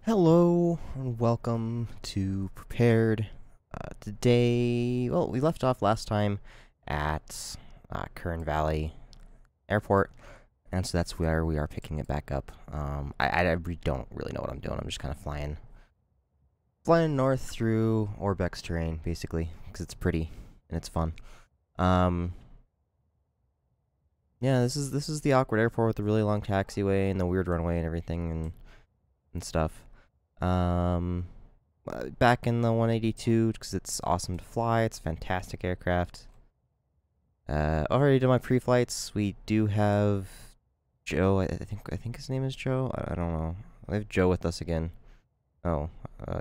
Hello and welcome to Prepared. Today, well, we left off last time at Kern Valley Airport, and so that's where we are picking it back up. Don't really know what I'm doing. I'm just kind of flying north through Orbex terrain, basically, because it's pretty and it's fun. Yeah, this is the awkward airport with the really long taxiway and the weird runway and everything and stuff. Back in the 182 because it's awesome to fly. It's a fantastic aircraft. Already done my pre-flights. We do have Joe. I think his name is Joe. I don't know. We have Joe with us again. Oh,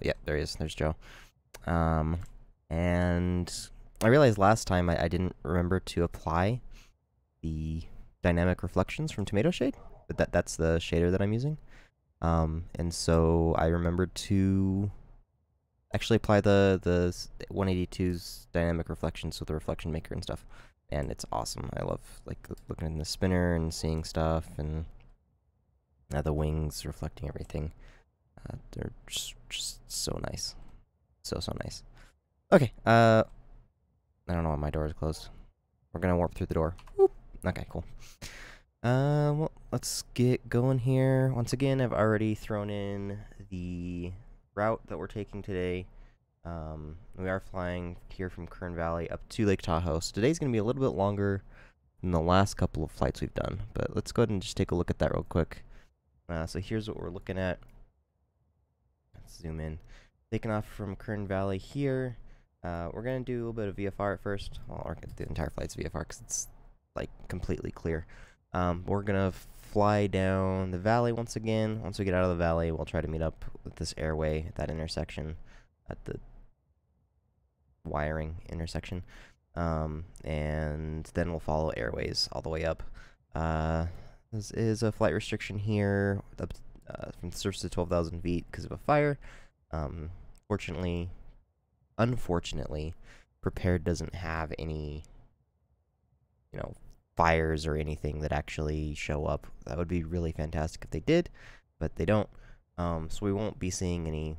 yeah, there he is. There's Joe. And I realized last time I didn't remember to apply the dynamic reflections from Tomato Shade, but that's the shader that I'm using. And so I remembered to actually apply the 182's dynamic reflections with the reflection maker and stuff, and it's awesome. I love looking in the spinner and seeing stuff, and the wings reflecting everything. They're just so nice, so nice. Okay, I don't know why my door is closed. We're gonna warp through the door. Whoop. Okay, cool. Well, let's get going here. Once again, I've already thrown in the route that we're taking today. We are flying here from Kern Valley up to Lake Tahoe. So today's going to be a little bit longer than the last couple of flights we've done. But let's go ahead and just take a look at that real quick. So here's what we're looking at. Let's zoom in. Taking off from Kern Valley here. We're going to do a little bit of VFR at first. Well, the entire flight's VFR because it's like completely clear. We're gonna fly down the valley once again. Once we get out of the valley, we'll try to meet up with this airway at that intersection, at the wiring intersection, and then we'll follow airways all the way up. This is a flight restriction here up from the surface to 12,000 feet because of a fire. Unfortunately, Prepared doesn't have any, fires or anything that actually show up. That would be really fantastic if they did, but they don't. So we won't be seeing any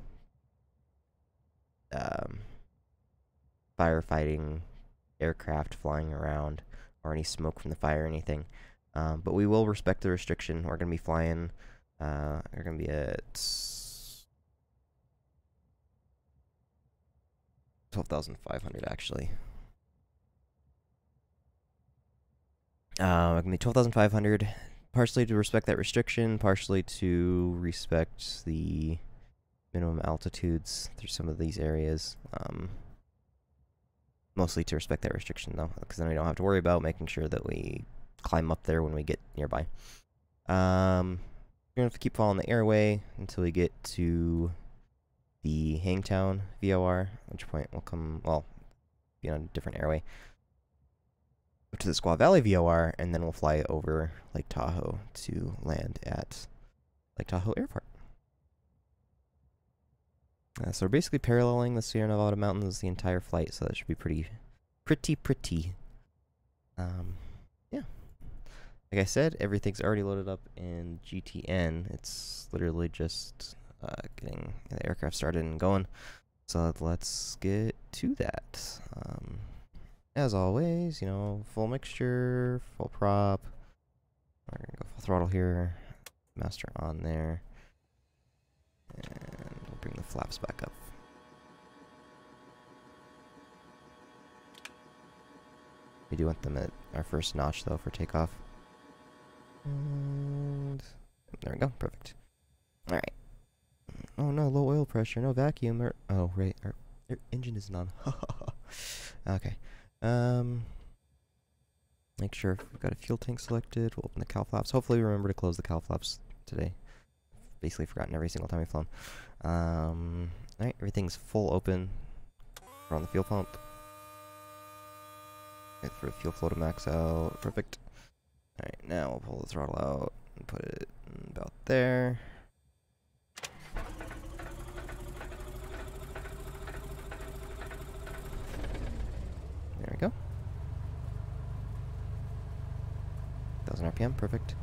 firefighting aircraft flying around or any smoke from the fire or anything. But we will respect the restriction. We're going to be flying. We're going to be at 12,500 actually. We're going to be 12,500, partially to respect that restriction, partially to respect the minimum altitudes through some of these areas. Mostly to respect that restriction, though, because then we don't have to worry about making sure that we climb up there when we get nearby. We're going to have to keep following the airway until we get to the Hangtown VOR, at which point we'll be on a different airway to the Squaw Valley VOR, and then we'll fly over Lake Tahoe to land at Lake Tahoe Airport. So we're basically paralleling the Sierra Nevada mountains the entire flight, so that should be pretty. Yeah. Like I said, everything's already loaded up in GTN. It's literally just getting the aircraft started and going. So let's get to that. As always, full mixture, full prop. We're going to go full throttle here. Master on there. And we'll bring the flaps back up. We do want them at our first notch, though, for takeoff. And there we go. Perfect. All right. Oh, no, low oil pressure. No vacuum. Oh, right. Our engine isn't on. Okay. Make sure we've got a fuel tank selected. We'll open the cowl flaps. Hopefully remember to close the cowl flaps today. Basically forgotten every single time we've flown. Alright, everything's full open. We're on the fuel pump. Wait for the fuel flow to max out. Perfect. Alright, now we'll pull the throttle out and put it about there. There we go. 1000 RPM, perfect.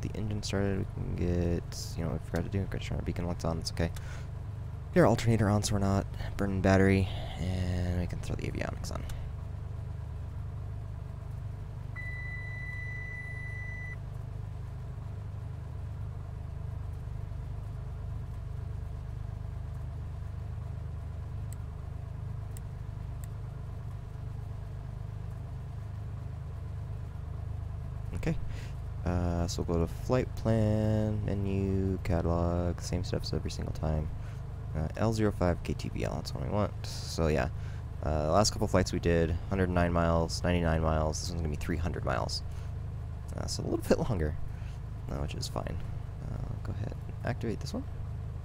the engine started. We can get, you know, we forgot to do. We're turn our beacon lights on. It's okay. Get our alternator on so we're not burning battery, and we can throw the avionics on. Okay, so we'll go to flight plan, menu, catalog, same steps every single time. L05-KTVL, that's what we want. So yeah, the last couple flights we did, 109 miles, 99 miles, this one's going to be 300 miles. So a little bit longer, which is fine. Go ahead and activate this one.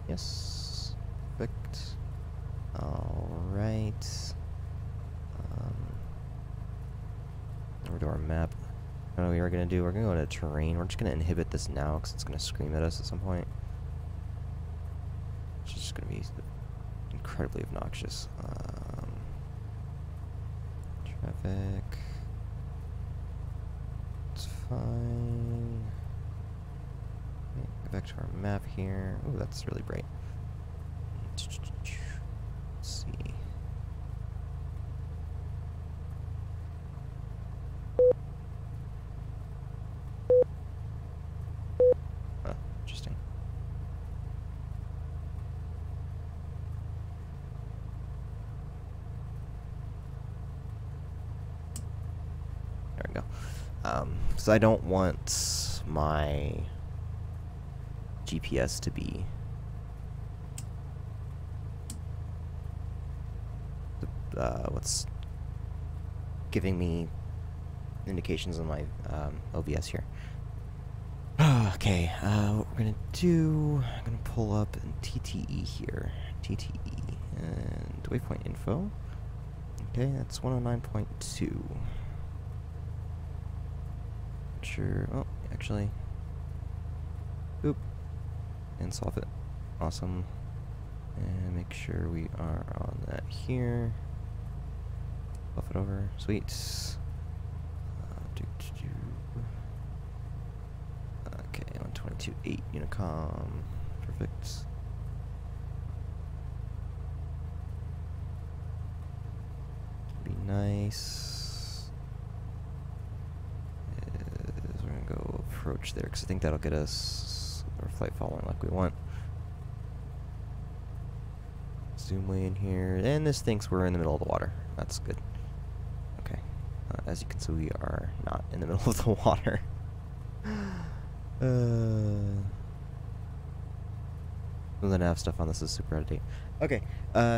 Yes, perfect. Alright. Over to our map. What we are going to do, we're going to go to terrain. We're just going to inhibit this now because it's going to scream at us at some point. It's just going to be incredibly obnoxious. Traffic. It's fine. Okay, go back to our map here. Oh, that's really bright. Let's see. Interesting. There we go. So I don't want my GPS to be what's giving me indications on my OBS here. Okay, what we're gonna do, I'm gonna pull up in TTE here. TTE and waypoint info. Okay, that's 109.2. Sure. Oh, actually. Boop. And solve it. Awesome. And make sure we are on that here. Buff it over. Sweet. Okay, 122.8 Unicom. Perfect. Be nice. We're gonna go approach there because I think that'll get us our flight following like we want. Zoom way in here, and this thinks we're in the middle of the water. That's good. Okay, as you can see, we are not in the middle of the water. The nav stuff on this is super out of date. Okay,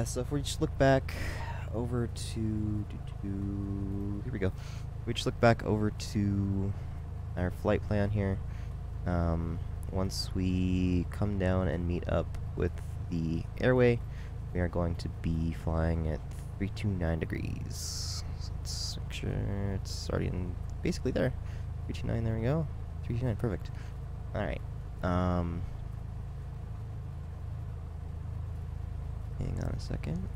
so if we just look back over to here we go. We just look back over to our flight plan here. Once we come down and meet up with the airway, we are going to be flying at 329 degrees. So let's make sure it's already in basically there. 329, there we go. 329, perfect. Alright. Hang on a second.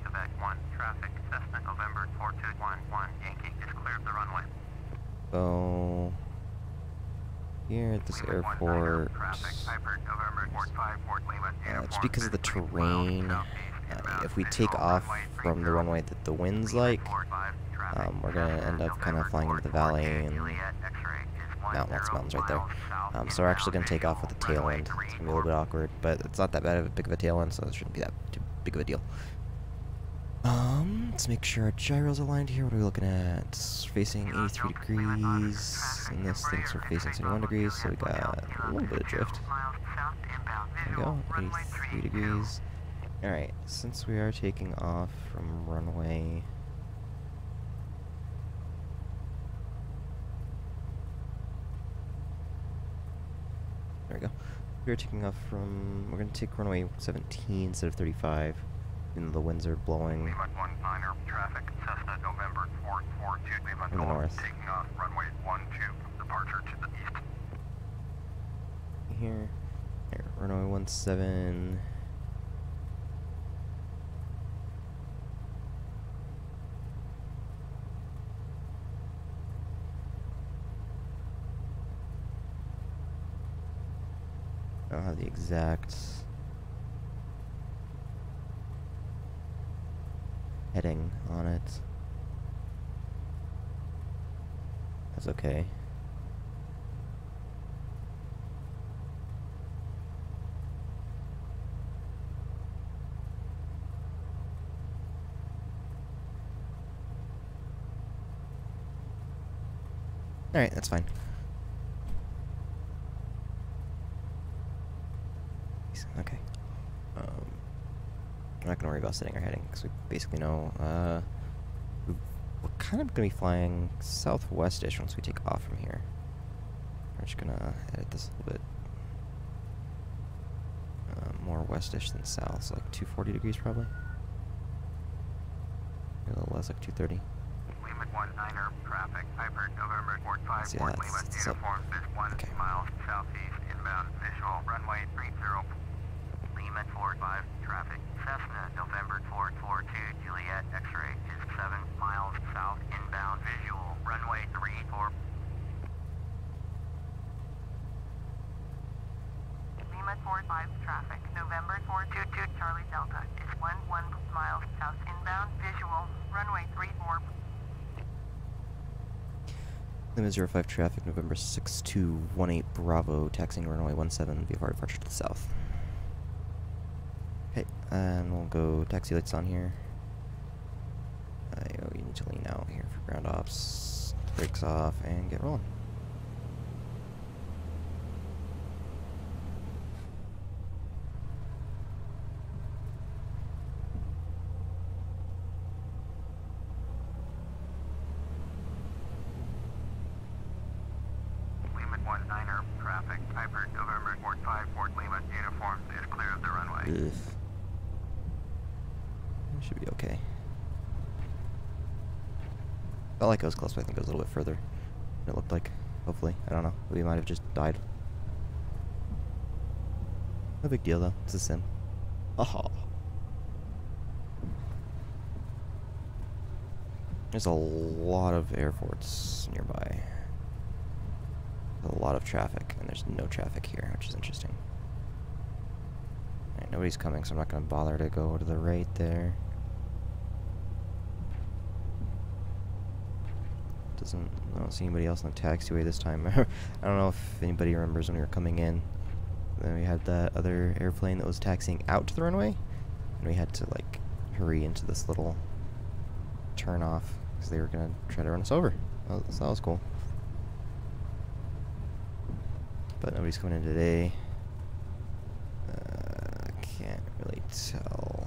Quebec 1, traffic, Cessna November 4211, Yankee is clear of the runway. So, here at this airport, just because of the terrain, if we take off from the runway that the wind's like, we're going to end up kind of flying into the valley and lots of mountains right there. So we're actually going to take off with the tailwind. It's going to be a little bit awkward, but it's not that big of a tailwind, so it shouldn't be that too big of a deal. Let's make sure our gyro's aligned here. What are we looking at? Facing 83 degrees, and this thinks we're facing 71 degrees, so we got a little bit of drift. There we go, 83 degrees. Alright, since we are taking off from runway... There we go. We're taking off from... We're going to take runway 17 instead of 35. Even though the winds are blowing traffic, Cessna November 442, in the north. Taking off runway 12, departure to the east. Here, runway 17. don't have the exact heading on it. That's okay. Alright, that's fine. Okay. We're not gonna worry about setting our heading, because we basically know, we're kind of gonna be flying southwest-ish once we take off from here. We're just gonna edit this a little bit more westish than south, so like 240 degrees probably. A little less, like 230. Lima 19er, traffic, Piper, November 45, Yeah, Lima, uniform, is 1 okay. miles southeast, inbound, visual, runway 30. Lima 45, traffic, Cessna, November 442, Juliet, X-ray, is 7 miles south, inbound, visual, runway 34. Lima 45, traffic, November 422, Charlie Delta, is 1 miles south, inbound, visual, runway 34. Lima 05 traffic, November 6218 Bravo, taxiing runway 17 VFR departure to the south. Okay, and we'll go taxi lights on here. You need to lean out here for ground ops, brakes off, and get rolling. Lima 19er, traffic, Piper, November 45, Fort Lima, uniform, is clear of the runway. Ugh. Should be okay. Felt like it was close, but I think it was a little bit further than it looked like. Hopefully. I don't know. We might have just died. No big deal, though. It's a sim. Oh. There's a lot of airports nearby. A lot of traffic, and there's no traffic here, which is interesting. Alright, nobody's coming, so I'm not going to bother to go to the right there. I don't see anybody else on the taxiway this time. I don't know if anybody remembers when we were coming in. Then we had that other airplane that was taxiing out to the runway, and we had to like hurry into this little turn off because they were gonna try to run us over. So that was cool. But nobody's coming in today. Can't really tell.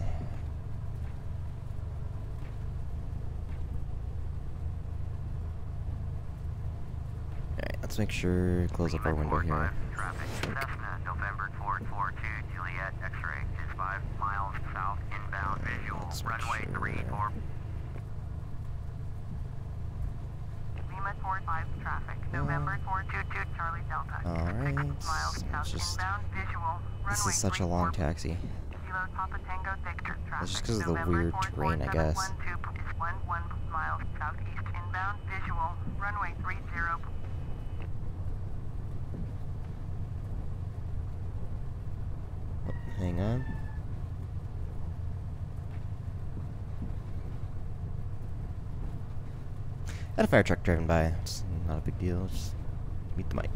Let's make sure close up our window here. Traffic, Cessna, November 442, Juliet, X-ray, is 5 miles south, inbound, visual, runway 34. Lima 45, traffic, November 422, Charlie Delta, Alright, 6 miles south, inbound, visual, runway 34. This is such a long taxi. Kilo Papa Tango Victor, traffic, It's just because of the November weird terrain, I guess. 44712, is 1 miles southeast, inbound, visual, runway 30. Hang on. Had a fire truck driving by. It's not a big deal. Just meet the mic.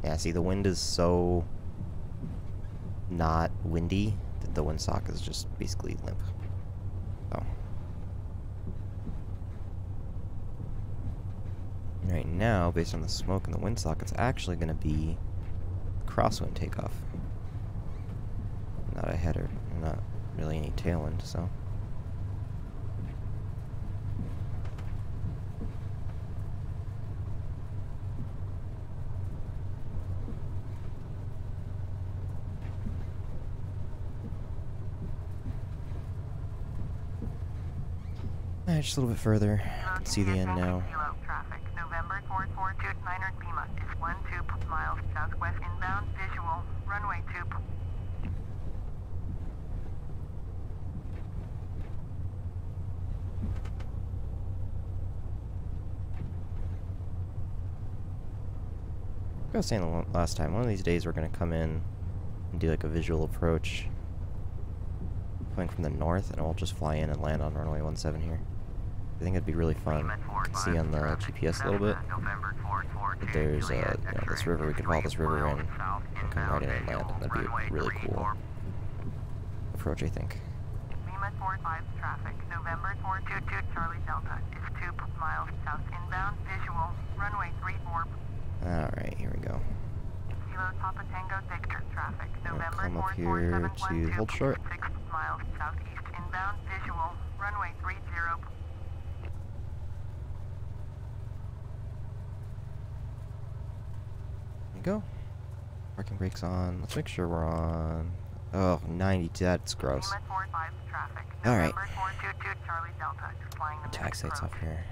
Yeah, see, the wind is so not windy that the windsock is just basically limp. Oh. Right now, based on the smoke and the windsock, it's actually going to be crosswind takeoff. Not a header, not really any tailwind, so. Alright, just a little bit further. I can see the end now. Traffic, November 442, Niner Lima is 12 miles southwest inbound, visual, runway 2. I was saying the last time, one of these days we're going to come in and do like a visual approach coming from the north, and we'll just fly in and land on runway 17 here. I think it'd be really fun. You can see on the GPS a little bit that there's this river. We could follow this river in and come right in and land. That'd be a really cool approach, I think. Lima 45 traffic, November 422 Charlie Delta is 2 miles south inbound, visual, runway 34. Alright, here we go. Kilo Papa Tango Victor traffic, November Come up here to hold short. 6 miles southeast inbound, visual, runway 30. There you go. Parking brakes on. Let's make sure we're on. Oh, 90. That's gross. Alright. Taxi lights off here.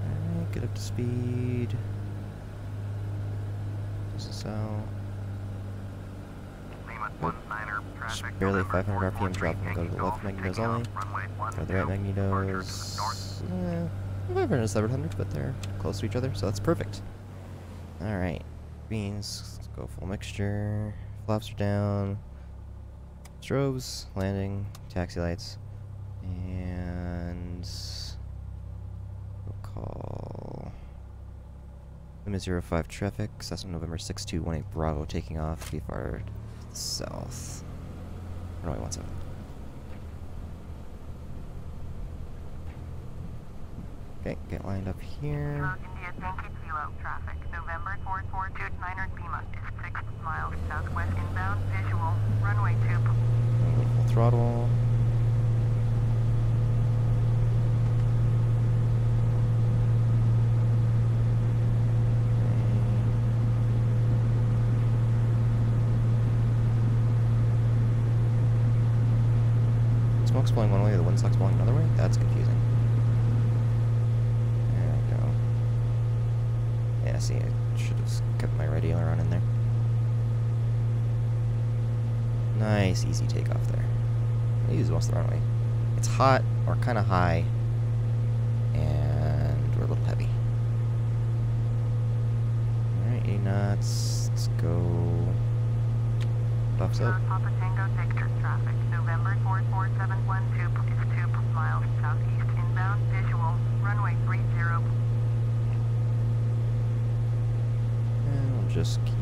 Alright, get up to speed. Close this out. Just barely 500 RPM drop. We'll go to the left magnetos only. Or the right magnetos. 500 and 700, but they're close to each other, so that's perfect. Alright. Beans. Let's go full mixture. Flaps are down. Strobes. Landing. Taxi lights. And we'll call Lima 05 traffic. Cessna November 6218 Bravo taking off. VFR south. Runway 17. Okay, get lined up here. India Yankee Kilo traffic, November 442 Niner Lima is 6 miles southwest inbound, visual, runway 2. Full throttle. Smoke's blowing one way, the windsock's blowing another way? That's confusing. There we go. Yeah, see, I should have kept my radio on in there. Nice, easy takeoff there. I use most of the runway. It's hot, or kind of high, and we're a little heavy. Alright, 80 knots. Let's go. Buffs up. Papa Tango Victor traffic, November 44712 is 2 miles southeast inbound, visual, runway 30. And we'll just keep.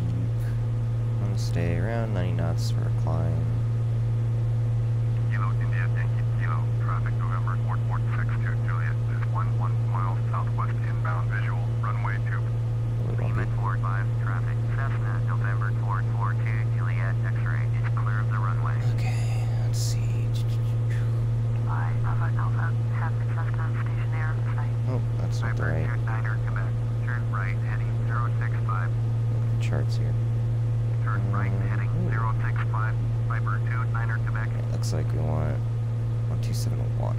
I'm gonna stay around 90 knots for a climb. Kilo India Yankee Kilo traffic, November 4462 Juliet is 1 mile southwest inbound, visual, runway 2. Lima 45 traffic, Cessna November 442 Juliet X-ray is clear of the runway. Okay, let's see. Alpha have the Cessna stationary at site. Oh, that's not the right Niner Quebec, turn right heading 065. charts here. Turn right heading 065, Viper 2 Niner Quebec. It looks like we want 1271.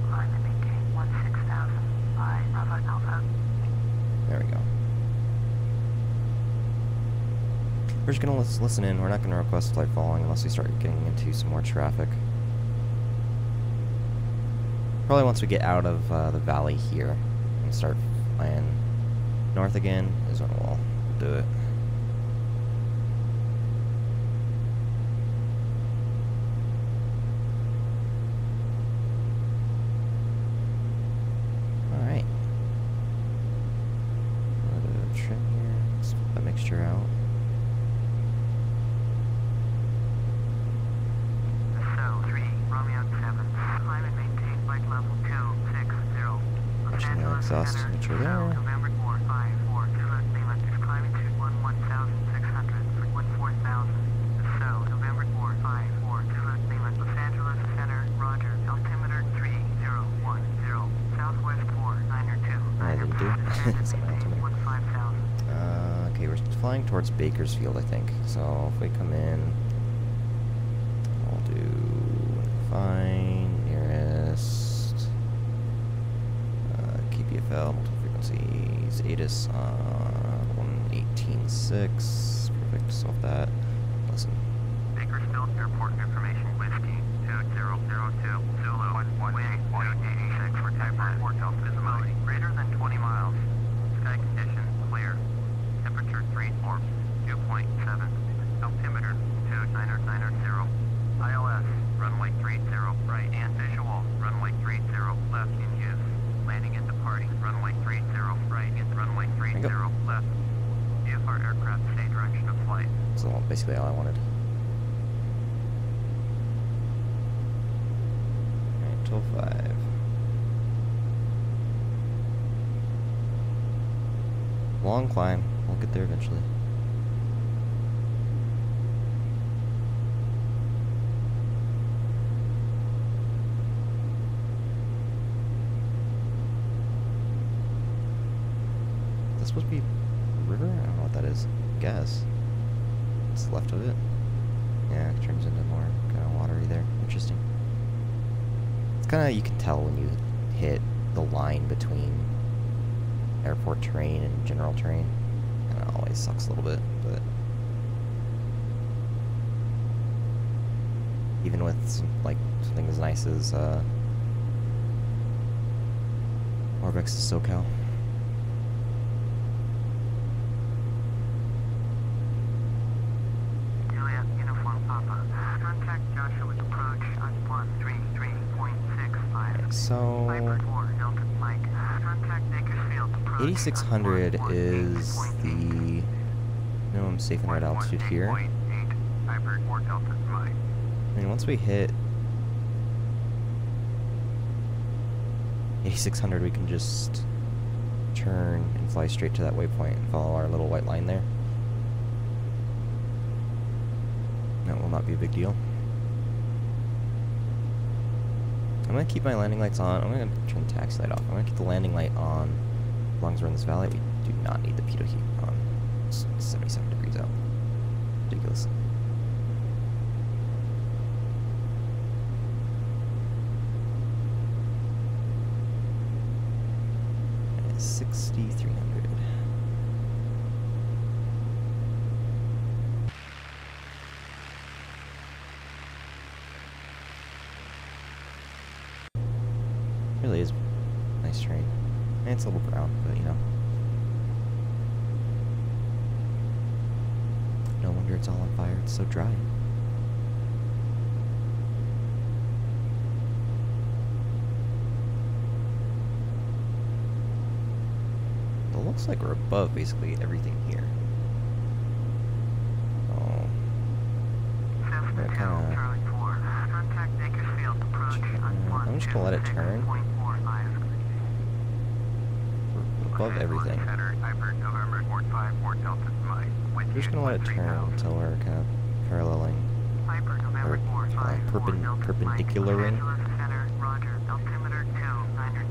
Climb and maintain 16,000 by Bravo Alpha. There we go. We're just gonna listen in. We're not gonna request flight following unless we start getting into some more traffic. Probably once we get out of the valley here and start flying north again is when we'll do it. Alright. A little bit of trim here. Let's put that mixture out. So 3 Romeo 7, climb and maintain flight level 260. Watching the exhaust mixture there. November 454 Juliet Lima is climbing to 11,600 for 14,000. So November 454 Juliet Lima, Los Angeles Center, Roger, altimeter 3010, Southwest 492. I didn't do. It's an altimeter. 15,000. Okay, we're flying towards Bakersfield, I think. So if we come in, we'll do fine, nearest, KPFL, multiple frequencies, ATIS on 118.6. Perfect, solve that. Listen. Bakersfield Airport Information Whiskey 20 basically all I wanted. Alright, 12.5. Long climb. We'll get there eventually. Is this supposed to be a river? I don't know what that is. I guess. What's left of it? Yeah, it turns into more kind of watery there. Interesting. It's kind of, you can tell when you hit the line between airport terrain and general terrain. Kind of always sucks a little bit, but even with some, like something as nice as Orbex's SoCal. Juliet, Uniform Papa. Contact Joshua with approach on 133.65. So Viper 4, Delta Mike. Contact Bakersfield approach 8600 is the minimum safe and right altitude here. 118.8. Viper 4 Delta Mike. I mean, once we hit 8600, we can just turn and fly straight to that waypoint and follow our little white line there. That will not be a big deal. I'm going to keep my landing lights on. I'm going to turn the taxi light off. I'm going to keep the landing light on as long as we're in this valley. We do not need the pitot heat on. It's 77 degrees out. Ridiculous. 6,300. Really is nice terrain. And it's a little brown, but you know. No wonder it's all on fire. It's so dry. Looks like we're above basically everything here. Oh. Cessna 2, Charlie 4. Contact Bakersfield approach on I'm just gonna let it turn. 126.45. We're above everything. Center, Viper November 454 Delta Mike. We're just gonna let it turn until we're kind of paralleling, Viper November or 454 Delta perpendicularing Mike. Center, Roger. Altimeter 2, niner.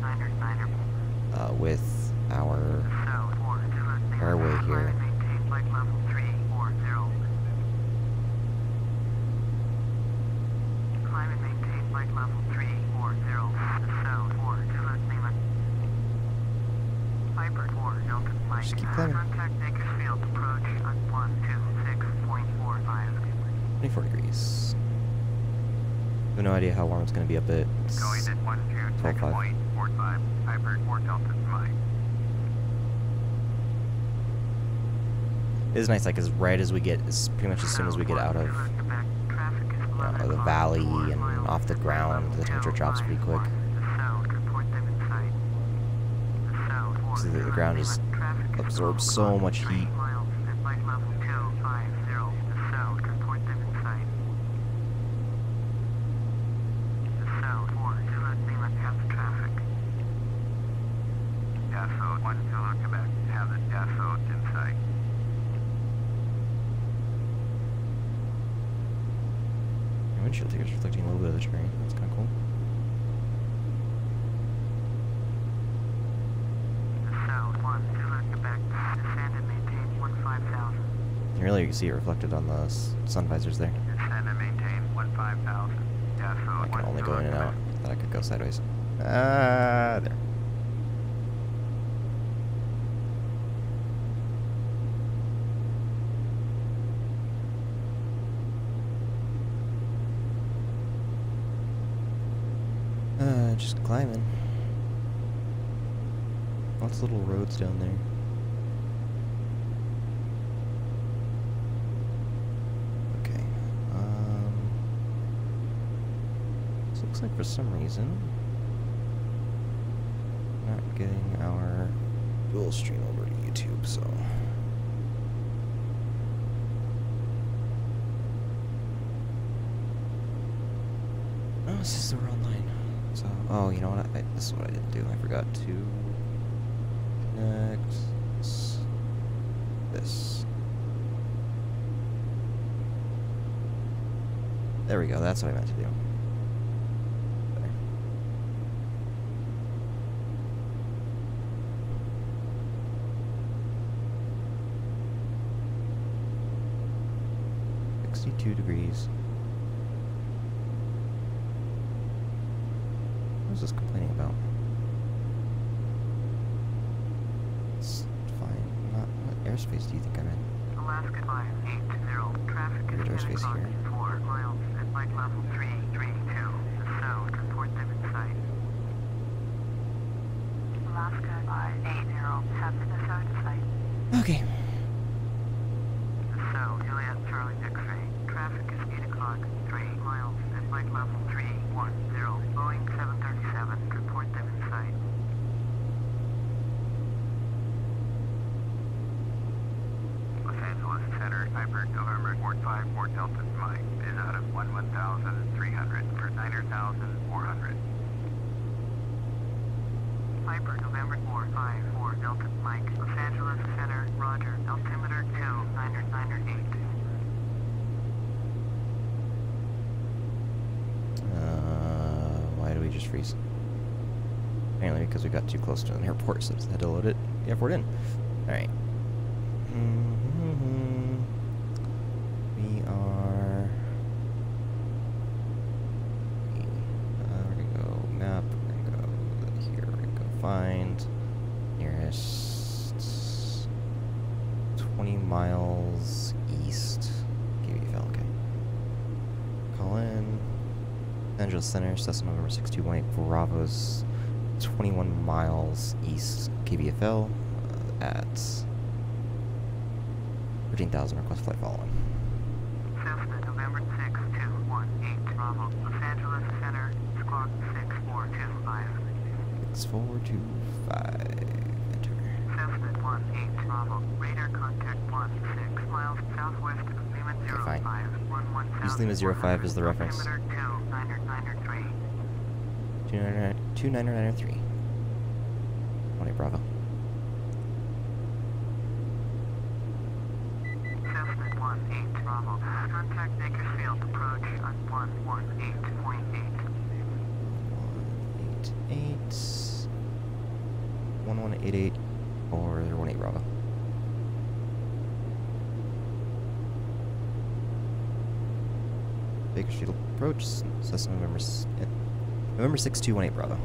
with our airway here. Maintain flight level 340. Climb and maintain flight level 340. South 4 Juliet Lima. Viper 4 Delta Mike. Just keep climbing. Contact Bakersfield approach on 126.45. 24 degrees. I have no idea how warm it's going to be up at Going at 126.45. Viper 4 Delta Mike. It is nice, like, right as we get, pretty much as soon as we get out of the valley and off the ground, the temperature drops pretty quick. So the ground just absorbs so much heat. Dassault 1 Zulu Quebec. Have the Dassault in sight. Windshield here is reflecting a little bit of the terrain. That's kind of cool. South 1 Zulu Quebec. Descend and maintain 15,000. Really, you can see it reflected on the sun visors there. Descend and maintain 15,000. Dassault I can 1 only go Zulu in and Quebec. out. Thought I could go sideways. There. Just climbing. Lots of little roads down there. Okay. This looks like for some reason not getting our dual stream over to YouTube, so this is the wrong line. So, oh, you know what? This is what I didn't do. I forgot to connect this. There we go. That's what I meant to do. There. $62 degrees. What is this complaining about? It's fine. What airspace do you think I'm in? Alaska 580, traffic is Good airspace here. 4 miles at flight level 332. So, report them in sight. Alaska 580, have been assigned to sight. Okay. So, Juliet Charlie X-ray, traffic is 8 o'clock, 3 miles at flight level 310. Boeing 737, report them in sight. Los Angeles Center, Piper, November 454 Delta Mike is out of 11,300 for 9,400. Piper, November 454 Delta Mike, Los Angeles Center, Roger, altimeter 2998. Why do we just freeze? Apparently because we got too close to an airport, so just had to load it. The airport in. Alright. We are... we're gonna go map, we're gonna go here, we're gonna go find nearest 20 miles east. KTVL, okay. Call in. Los Angeles Center, Cessna November 6218 Bravo's 21 miles east KBFL at 13,000, request flight following. Cessna, November 6218 Bravo, Los Angeles Center, squawk 6425. 6425, enter. Cessna 18 Bravo, radar contact 16 miles southwest of Lima 05. fine. 11 Use Lima 05 as the reference. altimeter 2993. 2993. 20 Bravo. Cessna 18 Bravo, contact Bakersfield approach on 118.8. 1188 or 18 Bravo. Bakersfield approach, Cessna November 6218 Bravo.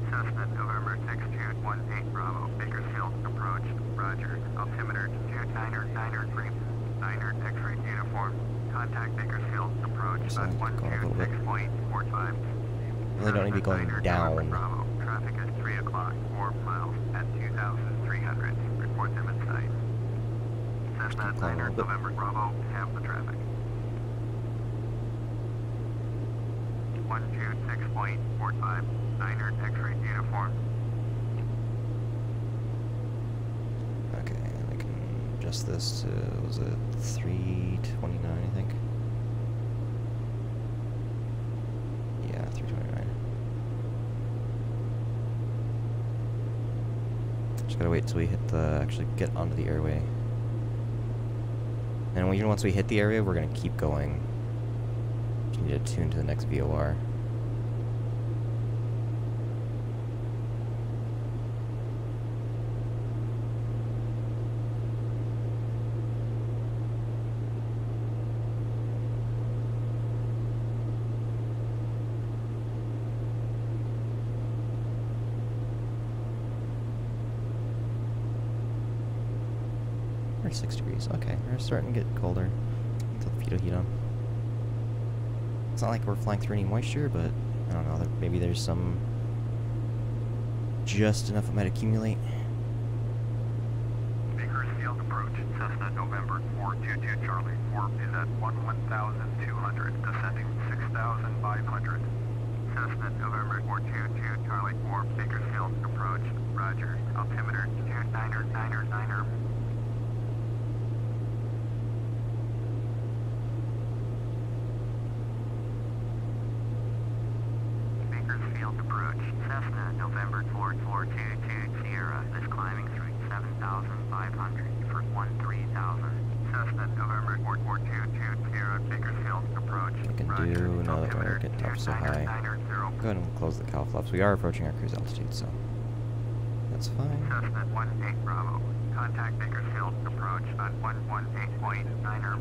Cessna November 6218 Bravo, Bakersfield approach, roger, altimeter 2993, 9er X-ray uniform, contact Bakersfield approach Just on going a little bit. 126.45. Really don't need to be going down. Bravo, traffic is 3 o'clock, 4 miles at 2,300, report them in sight. Cessna Just climb a 9er little bit. November Bravo, have the traffic. 126.45, 9er X-ray uniform. Okay, I can adjust this to, was it 329, I think? Yeah, 329. Just gotta wait till we hit the, actually get onto the airway. And even once we hit the area, we're gonna keep going. Just need to tune to the next VOR. We're 6 degrees. Okay, we're starting to get colder. Until the feet will heat on. It's not like we're flying through any moisture, but I don't know. Maybe there's some. Just enough it might accumulate. Bakersfield approach, Cessna November 422 Charlie, warp is at 11,200, descending 6,500. Cessna November 422 Charlie, warp Bakersfield approach, roger, altimeter 2999er. approach. Cessna, November 4422 Sierra is climbing through 7,500 for 13,000. Cessna, November 4422 Sierra, Bakersfield approach. I can do now that we're getting up so high. Go ahead and close the cowl flaps. We are approaching our cruise altitude, so that's fine. Cessna 18 Bravo. Contact Bakersfield approach on 118.9er.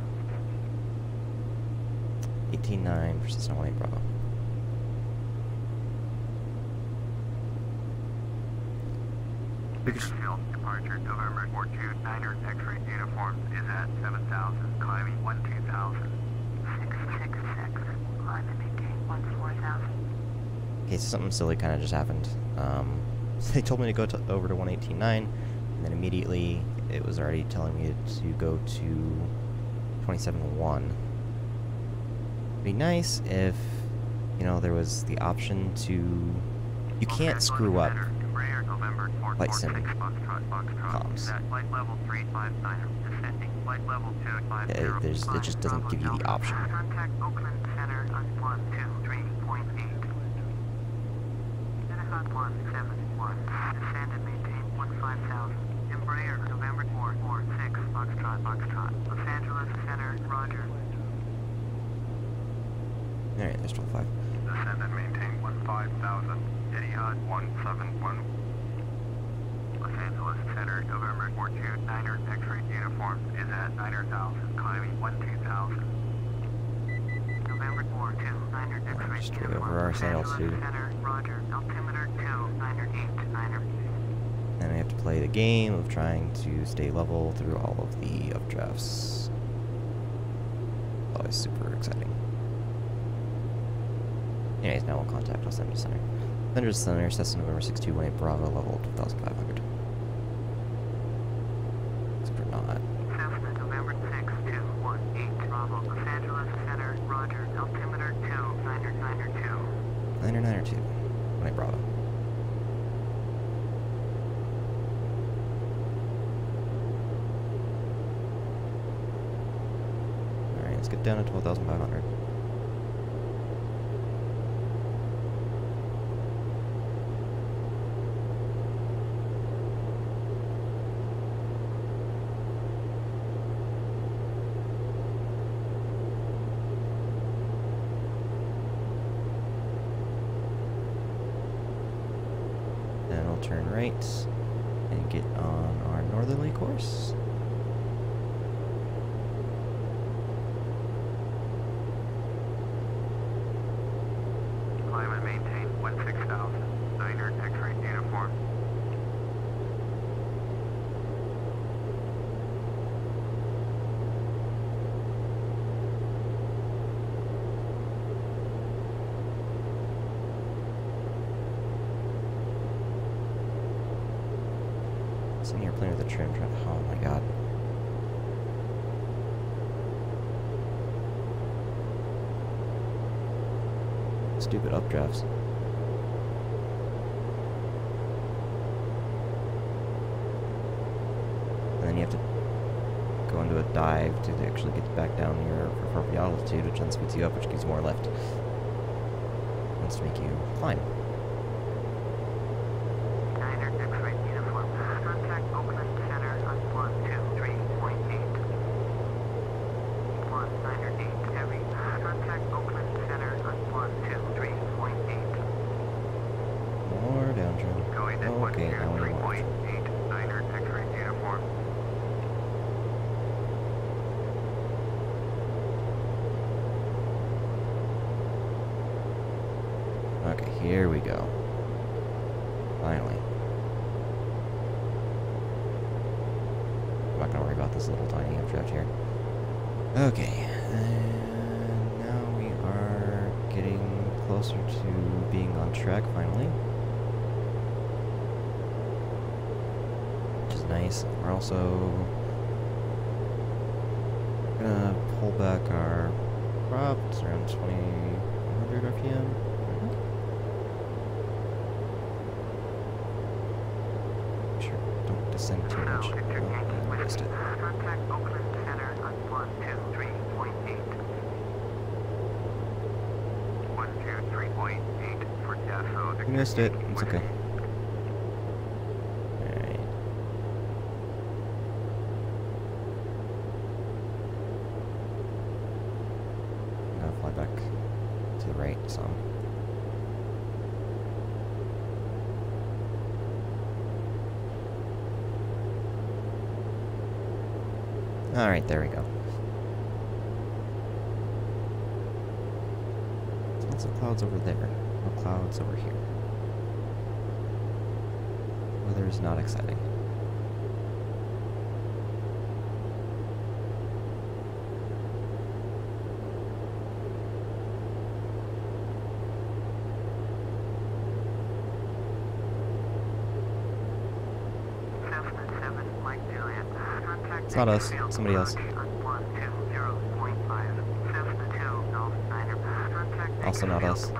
18.9 for Cessna 18 Bravo. Bakersfield departure November 429er X-ray uniform is at 7,000, climbing 12,000. 666, climb and maintain 14,000. Okay, so something silly kind of just happened. So they told me to go over to 118.9, and then immediately it was already telling me to go to 27.1. It'd be nice if, you know, there was the option to... You can't screw up flight sim comms. It just doesn't give you the option. Contact Oakland Center on 123.8. 171. Descend and maintain 15,000. Embraer, November 446, Foxtrot. Los Angeles Center, Roger. Alright, there's 12.5. Descend and maintain 15,000. Etihad 171. Los Angeles Center, November 429er X-ray uniform is at 9,000, climbing 12,000. November 429er X-ray Just uniform. over our Los sail Angeles to. Center, Roger. Altimeter 298.9er. Then we have to play the game of trying to stay level through all of the updrafts. Always super exciting. Anyways, now we'll contact Los Angeles Center. Los Angeles Center, Cessna November 6218 Bravo, level 12,500. Super not. Cessna, November 6218 Bravo. Los Angeles Center, Roger. Altimeter 299er2. 992. 18 Bravo. Alright, let's get down to 12,500. Then we'll turn right and get on our northerly course. Climb and maintain 16,000. Niner X-ray uniform. Sitting here playing with the trim. Oh my god. Stupid updrafts. And then you have to go into a dive to actually get back down your appropriate altitude, which then speeds you up, which gives you more lift. Wants to make you climb. Niner X-ray uniform. Contact Oakland Center on 123.8. 198 heavy. Contact Oakland Center on 123.8. More down trim. Going at Okay, now we want 123.8. Niner X-ray uniform. Okay, here we go. Finally. I'm not gonna worry about this little tiny updraft here. Okay, and now we are getting closer to being on track finally. Which is nice. We're also gonna pull back our prop. It's around 2,100 RPM. Sure, don't descend too much. Oh, I missed it. Contact Oakland Center on 123.8. 123.8 for Deso You missed it. It's okay. Alright. I'm gonna fly back to the right some. Alright, there we go. Lots of clouds over there. No clouds over here. Weather is not exciting. It's not us, somebody else. Also not us.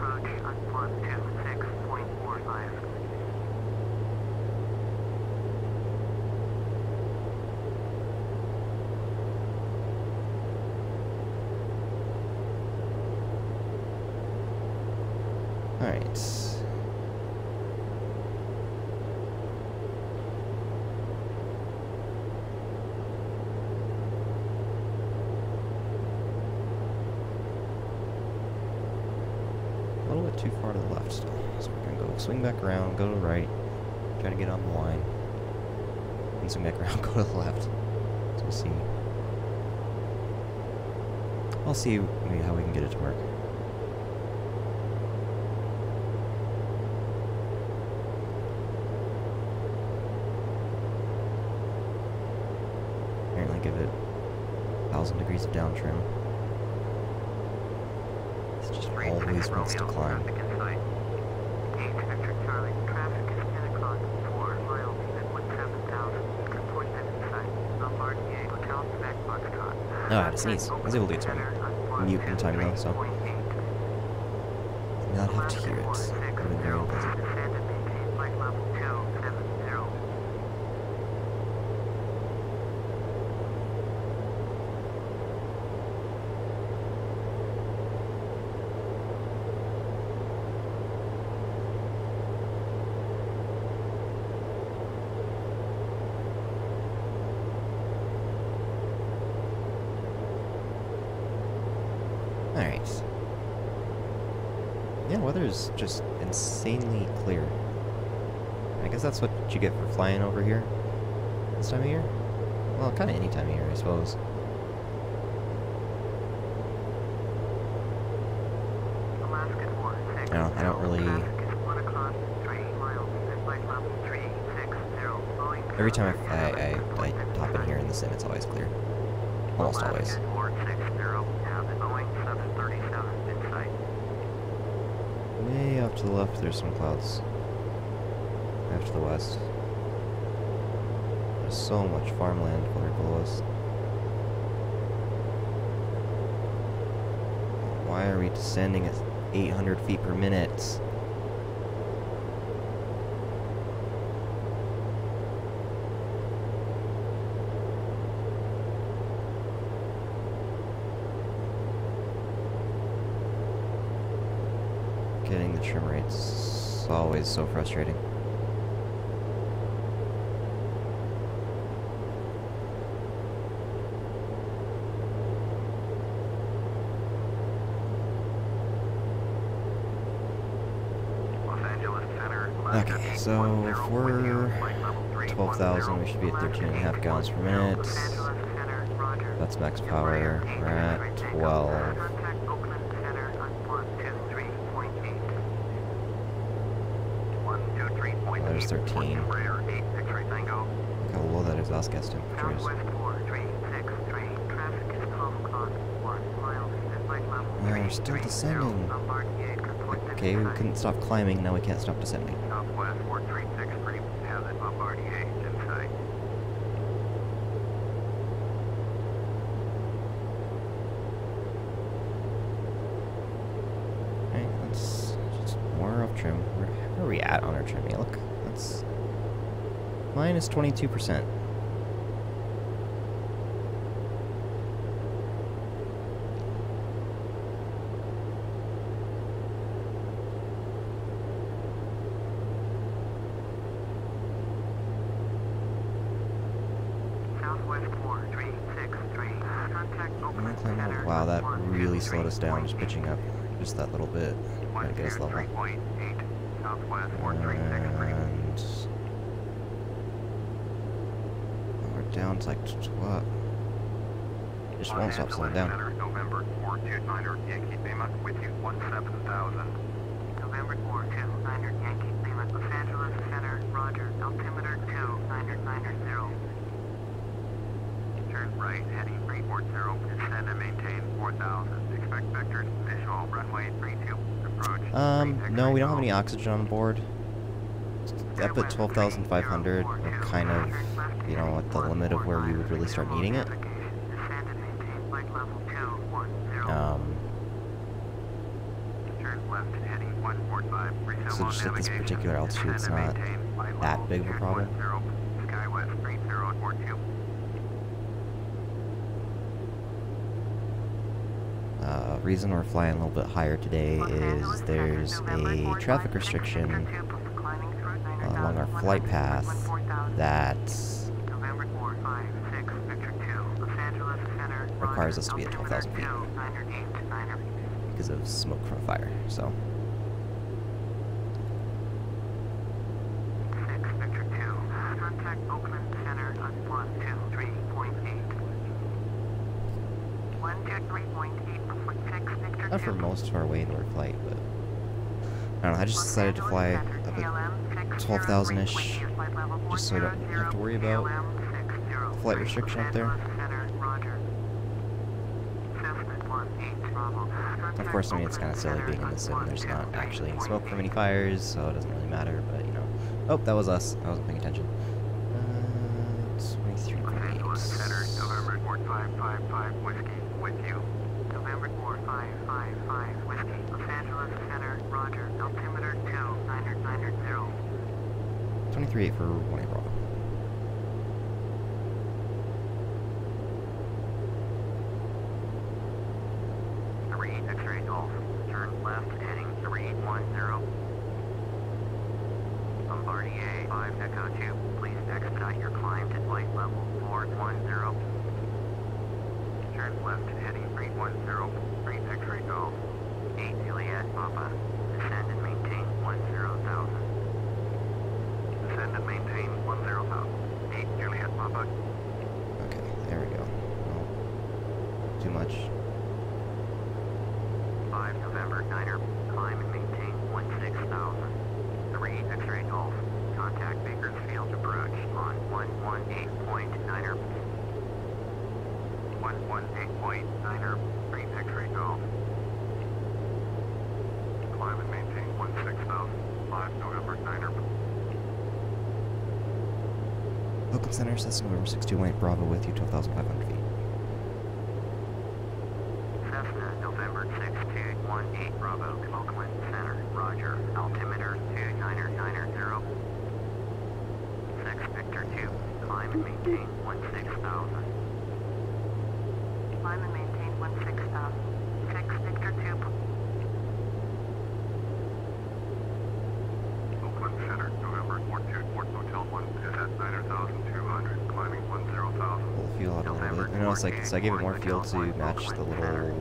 Alright. A little bit too far to the left still. So we're gonna go swing back around, go to the right, try to get on the line. And swing back around, go to the left. So we'll see. I'll see maybe how we can get it to work. Apparently give it 1,000 degrees of down trim. It's just always wants to climb. Oh, I had to sneeze. I was able to get some mute in time though, so did not have to hear it. Would have been very unpleasant. Alright. Yeah, weather is just insanely clear. I guess that's what you get for flying over here this time of year. Well, kind of any time of year, I suppose. I don't really... Every time I hop in here in the sim, it's always clear. Almost always. Way off to the left, there's some clouds. Off to the west. There's so much farmland right below us. Why are we descending at 800 feet per minute? Getting the trim rates is always so frustrating. Okay, so if we're 12,000, we should be at 13.5 gallons per minute. That's max power. We're at 12. There's 13. Look how low that exhaust gas temperature is. We're still descending. Okay, we couldn't stop climbing, now we can't stop descending. Alright, let's just more off trim. Where are we at on our trim? Yeah, look, that's minus 22%. Climb up. Wow, that really slowed us down, just pitching up just that little bit. Gotta get us level. And we're down to like what? Just won't stop slowing down. November 429er Yankee Lima with you 17,000. November 429er Yankee Lima, Los Angeles Center, Roger. Altimeter 2990. Turn right, heading 340, descend and maintain 4,000. Expect vectors, visual, runway 32, approach. No, we don't have any oxygen on board. Up at 12,500, we're kind of, you know, at the limit of where we would really start needing it. So just at this particular altitude, it's not that big of a problem. Reason we're flying a little bit higher today is there's a traffic restriction along our flight path that requires us to be at 12,000 feet because of smoke from a fire, so. Not for most of our way into our flight, but I don't know, I just decided to fly up at 12,000-ish, just so I don't have to worry about the flight restriction up there. Of course, I mean, it's kind of silly being in the sim, there's not actually any smoke from any fires, so it doesn't really matter, but, you know. Oh, that was us. I wasn't paying attention. 23.8. November 4555 whiskey with you. November 4555 Whiskey, Los Angeles Center, Roger. Altimeter 2990. 23.8 for 1A Bravo. X-ray Golf. Turn left heading 310. Bombardier 5 Echo 2. Please expedite your climb to flight level 410. Turn left, heading 310, 3 X-ray Golf. 8 Juliet Papa. Descend and maintain 10,000. Descend and maintain 10,000. 8 Juliet Papa. Okay, there we go. Well, too much. 5 November 9er. Climb and maintain 16,000. 3 X-ray Golf. Contact Bakersfield approach on 118.9er. 118.9er, 3 X-ray Golf. Climb and maintain 16,000. 5 November 9er. Welcome Center, Cessna November 628 Bravo with you, 12,500 feet. Cessna November 6218 Bravo, Oakland Center, Roger. Altimeter 2990. 6 Victor 2. Climb and maintain 16,000. Climb and maintain 16,000. 6 Victor 2. Oakland Center, November 424 Hotel 1 is at 9,200, climbing 10,000. Pull fuel out a little bit. I know it's like, so I gave it more fuel to match the little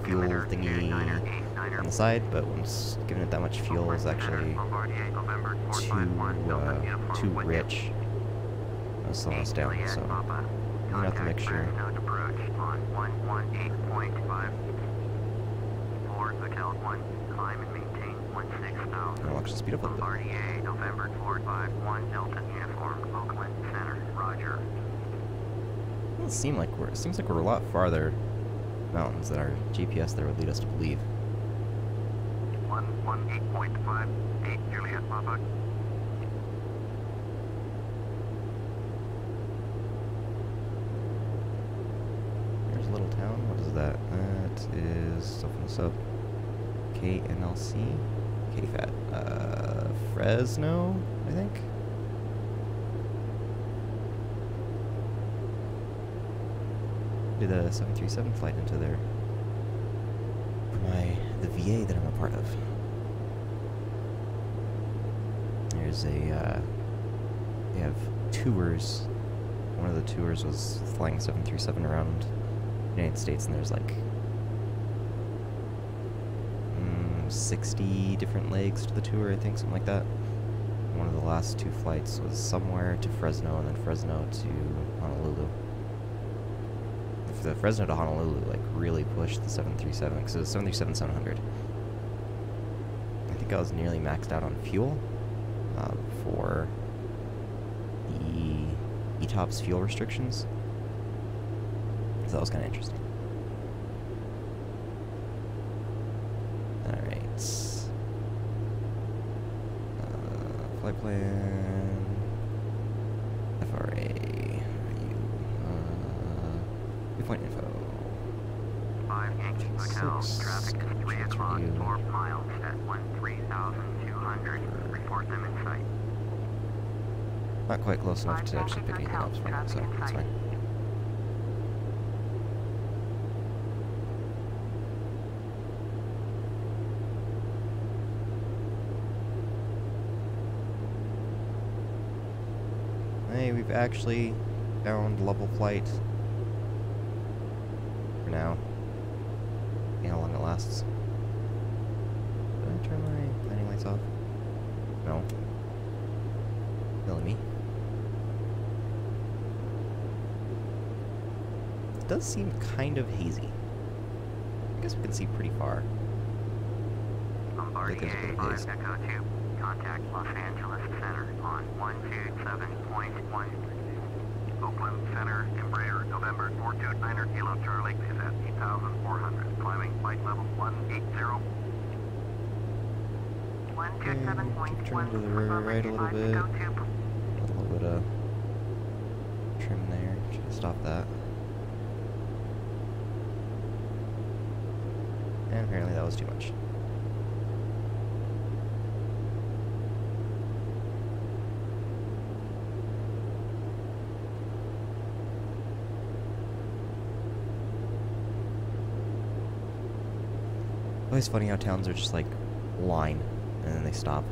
fuel thingy on the side, but once giving it that much fuel is actually too rich. It'll slow us down, so clean out the mixture. I'll actually speed up a little bit. November 451 Delta Uniform, Oakland Center, Roger. It seems like we're a lot farther mountains than our GPS there would lead us to believe. 118.5, 8 Juliet Papa. There's a little town. What is that? That is open this up. KNLC? KFAT. Fresno, I think? Did a 737 flight into there for the VA that I'm a part of. There's a, they have tours. One of the tours was flying 737 around United States, and there's like 60 different legs to the tour, I think, something like that. One of the last 2 flights was somewhere to Fresno, and then Fresno to Honolulu. The Fresno to Honolulu like really pushed the 737, because it was 737-700. I think I was nearly maxed out on fuel for the ETOPS fuel restrictions, so that was kind of interesting. Alright. Flight plan. FRA. Viewpoint info. 5 Yankee Hotel. 6. Traffic is 3 o'clock, 4 miles at 13,200. Report them in sight. Not quite close enough to actually pick anything up from it, so that's fine. Hey, we've actually found level flight. For now. See how long it lasts. Did I turn my landing lights off? No. Killing me. It does seem kind of hazy. I guess we can see pretty far. Bombardier 5 Echo 2. Contact Los Angeles Center on 127.1. Oakland Center, Embraer, November 429er, Kilo Charlie is at 8,400, climbing flight level 180. 127.1. Turn to the right a little bit. A little bit of trim there. Should have stopped that. And apparently that was too much. Always funny how towns are just like line and then they stop.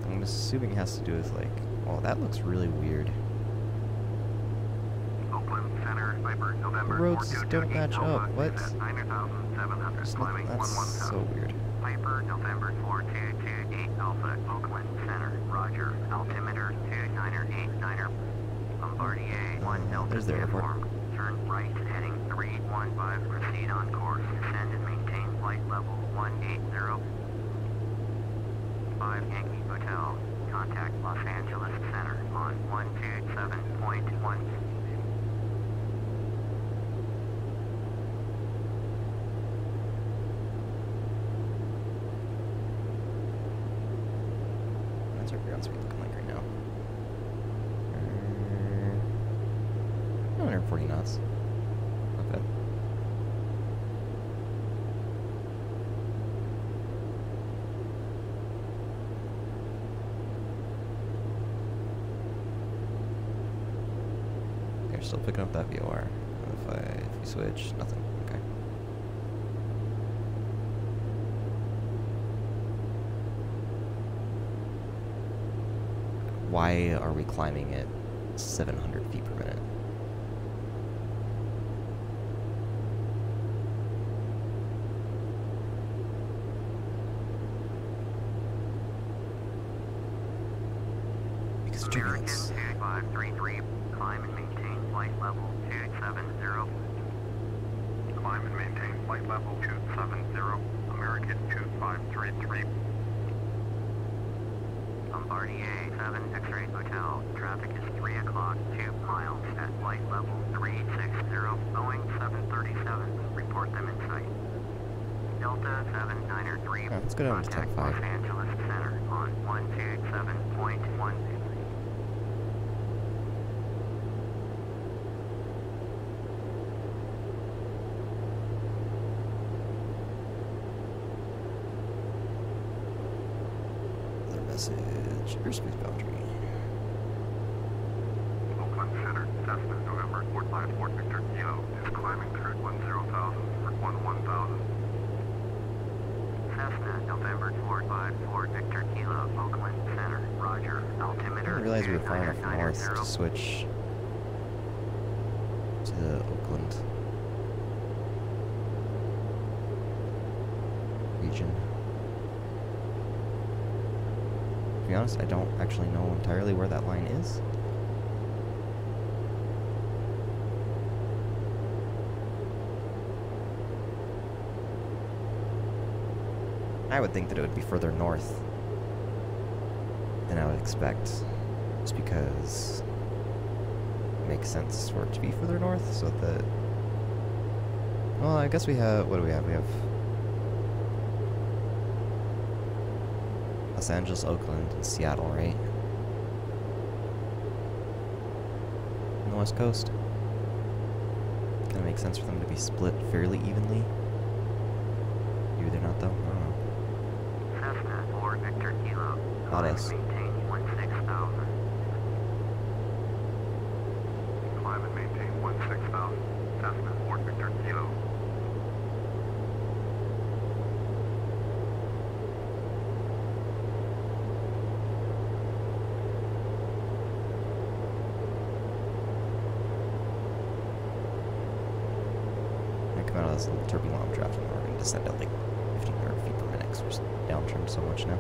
I'm assuming it has to do with like, oh, that looks really weird. Oakland Center, Viper, November The roads don't match up. What? 9,700, climbing That's 110. so weird. Piper, November 4228 Alpha, Oakland Center, Roger, altimeter 2989er, Bombardier 1 Delta There's the airport. uniform, turn right heading 315, proceed on course, descend and maintain flight level 180, 5 Yankee Hotel, contact Los Angeles Center on 127.1. What's our ground speed looking like right now? 140 knots. Not bad. They're still picking up that VOR. If we switch, nothing. Okay. Why are we climbing at 700 feet per minute? Because American turbulence. 2533, climb and maintain flight level 270. Climb and maintain flight level 270, American 2533. Bombardier 7 X-Ray Hotel, traffic is 3 o'clock, 2 miles at flight level 360, Boeing 737, report them in sight. Delta 793, Alright, let's go down to contact 10.5. Los Angeles Center on 127.1. Another message. Airspace boundary. Oakland Center, Cessna, November 454 Victor Kilo is climbing through 10,000 for 1000. Cessna, November 454, Victor Kilo, Oakland Center, Roger, I altimeter. didn't realize we were far enough north 2990. to switch to the Oakland region. To be honest, I don't actually know entirely where that line is. I would think that it would be further north than I would expect, just because it makes sense for it to be further north, so that... Well, I guess we have... What do we have? We have Los Angeles, Oakland, and Seattle, right? On the West Coast. Kind of makes sense for them to be split fairly evenly. Maybe they're not, though. I don't know. Cessna 4 Victor Kilo. Not us. Maintain 16,000. Climb and maintain 16,000. Cessna 4 Victor Kilo. I come out of this little turbulent draft and we're going to descend at like 1,500 feet per minute because we're just downtrimmed so much now.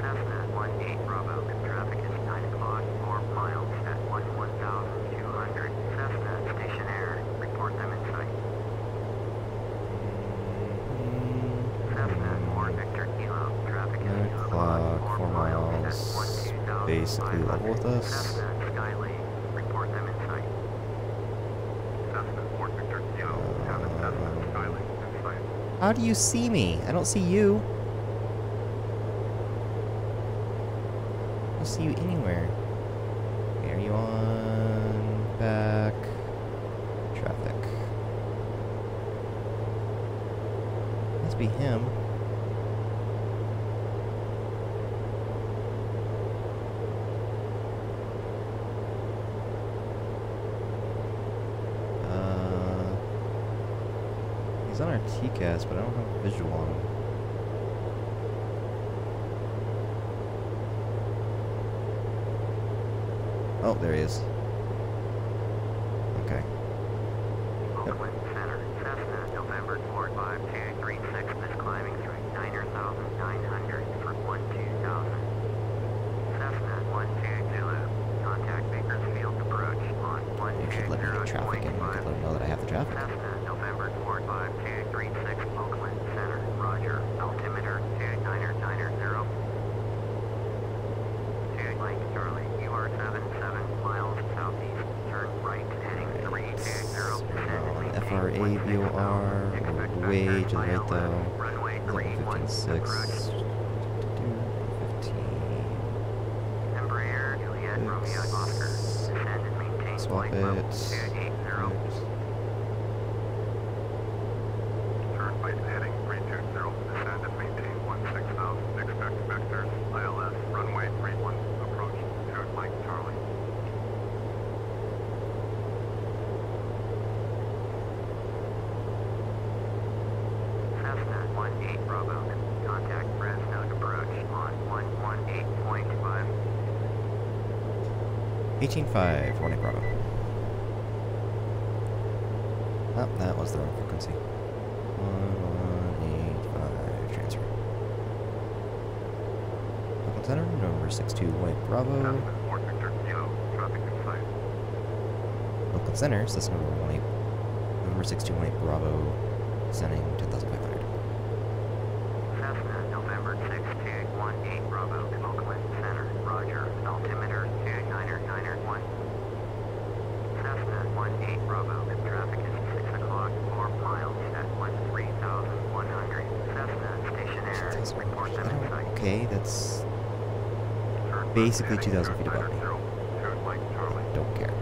Cessna 18 Bravo. Traffic is 9 o'clock, 4 miles at 1,200. Cessna stationary. Report them in sight. Cessna 4 Victor Kilo. Traffic is 9 2 o'clock, 4 miles, at 1,200. basically level with us. Cessna Skylane. Report them in sight. Cessna 4 Victor Kilo. Cabin Cessna Skylane in sight. How do you see me? I don't see you. I don't see you anywhere. Okay, are you on back? Traffic. Must be him. He's on our TCAS, but I don't have a visual on him. Oh, there he is. Okay. Oakland Center, Cessna, November 45236 is climbing through 9,900 for 12,000. Cessna 12 Zulu, contact Bakersfield approach on You should let me get traffic in. You could let him know that I have the traffic. Cessna, November 45236, Oakland Center, Roger, altimeter 2990. 2 Mike Charlie, you are 77 miles southeast, turn right heading 320. On FRA, VOR, we're way to the right though. Runway 15, 6. 15. Embraer, Juliet, Romeo, Oscar. Descend and maintain Swap flight level it. 280. Turn right heading 320. Descend and maintain 16,000. Expect vectors. ILS. Runway 31. Approach. 2 Mike Charlie. Cessna 18 Bravo. Contact Fresno approach on 118.5. 18.5, Hornet Bravo. Oh, that was the wrong frequency. 1185, transfer. Oakland Center, number 62, White Bravo. Cessna 4 Victor Kilo. Traffic in sight. Oakland Center, Cessna number 62, White Bravo, sending 10,500. Cessna November 6218 Bravo. Oakland Center, Roger, altimeter 2991. Cessna 18 Bravo. Traffic is 6 o'clock, 4 miles at 13,100. Cessna stationary. Report them in sight. Okay, that's Turn left basically heading 2,000 feet above me. 2 Mike Charlie. Don't care.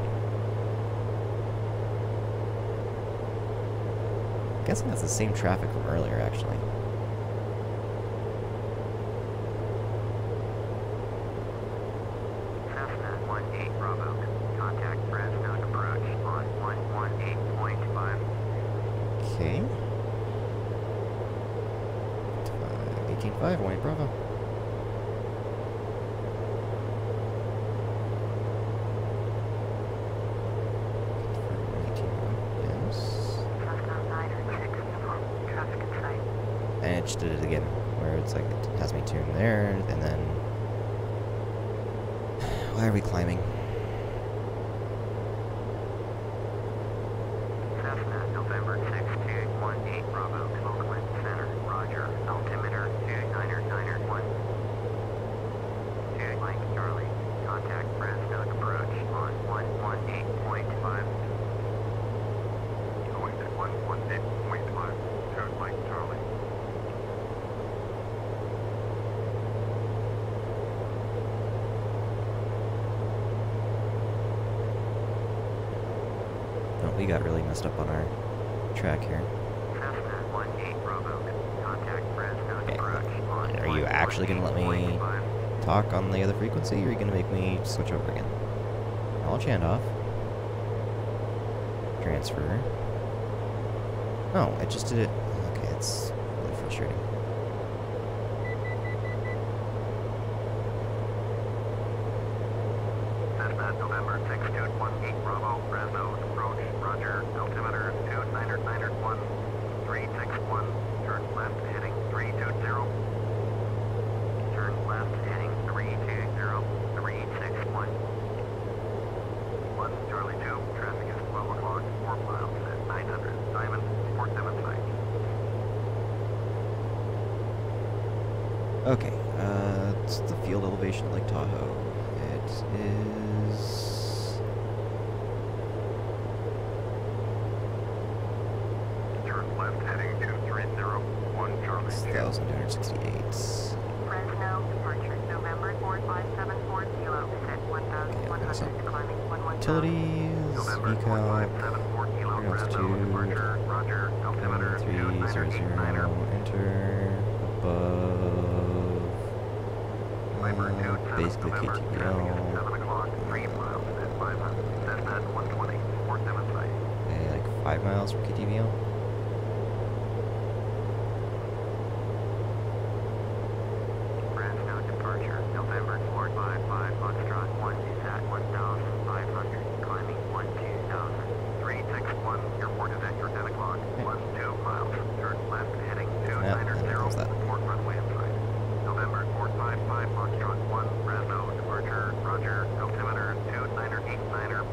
I'm guessing that's the same traffic from earlier, actually. 5, White Bravo. And it just did it again, where it's like it has me tuned there, and then why are we climbing? Cessna, November 6218 Bravo, Oakland Center, Roger, altimeter 299.1. 2 Mike Charlie, contact Fresno approach on 118.5. Going to 118.5. 2 Mike Charlie. Oh, we got really messed up on our track here. Cessna 18 Bravo, contact Fresno Okay. approach on Are you actually gonna let me 118.5. talk on the other frequency, or are you gonna make me switch over again? I'll hand off. Transfer. Oh, I just did it. Okay, it's really frustrating. Cessna, November 6218 Bravo, Fresno approach, Roger, altimeter 299.1, 361, turn left heading 320. Turn left heading 320, 361. 1 Charlie 2, traffic is 12 o'clock, 4 miles at 900, Diamond, 475. Okay, it's the field elevation of Lake Tahoe. It is... Turn left heading 230. 1 Charlie 2. 6,268. Fresno, departure November 45740 at 1,100, climbing 110. Utilities, November VCAL, 4574 Kilo, Fresno, departure, Roger, altimeter 300, 299.9. enter, above, Viper 2, basically November, traffic is KTVL, 7 o'clock, 3 miles at 500, Cessna 120, 475. okay, like 5 miles from KTVL. Fresno departure, November 455 Foxtrot 1 is at 1,500, climbing 12,000. 361, airport is at your 10 o'clock, 12 miles, turn left heading 290, how's that? report runway inside. November 455 Foxtrot 1, Fresno departure, Roger, altimeter 29089er.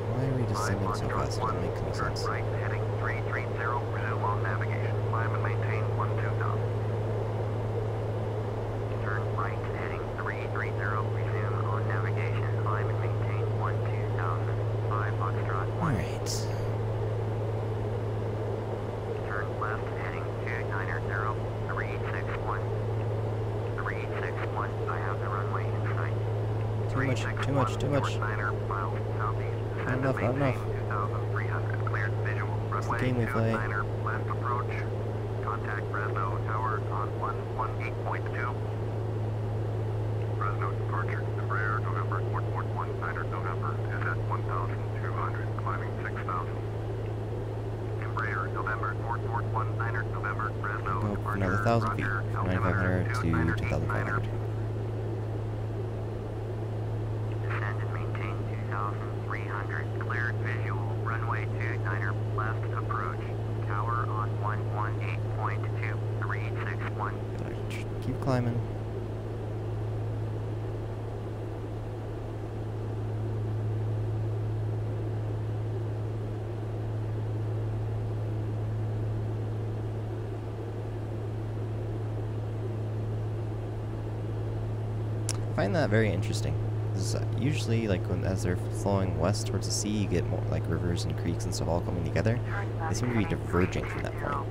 Why are we descending so fast? It doesn't make any Turn sense. right heading 330, resume on navigation, climb and maintain 12,000. Turn right heading 330, resume on navigation, climb and maintain 12,000. 5 Foxtrot 1. Alright. Turn left heading 290, 361. 361, I have the runway in sight. Too much, too much, too much. 49er, miles southeast. Descend Not and enough, not maintain 2,300. Cleared visual. It's the Runway game we play. 29er, left approach. Contact Fresno Tower on 118.2. Fresno departure. Embraer November 441 November is at 1,200, climbing 6,000. Embraer November 441 November, Fresno Go departure. another 1,000 feet, Roger, 9,500 to 2,500. Descend and maintain 2,300. Cleared visual. Runway 29er, left approach. Tower on 118.2. 361. Gotta keep climbing. I find that very interesting. 'Cause usually, like as they're flowing west towards the sea, you get more like rivers and creeks and stuff all coming together. They seem to be diverging from that point.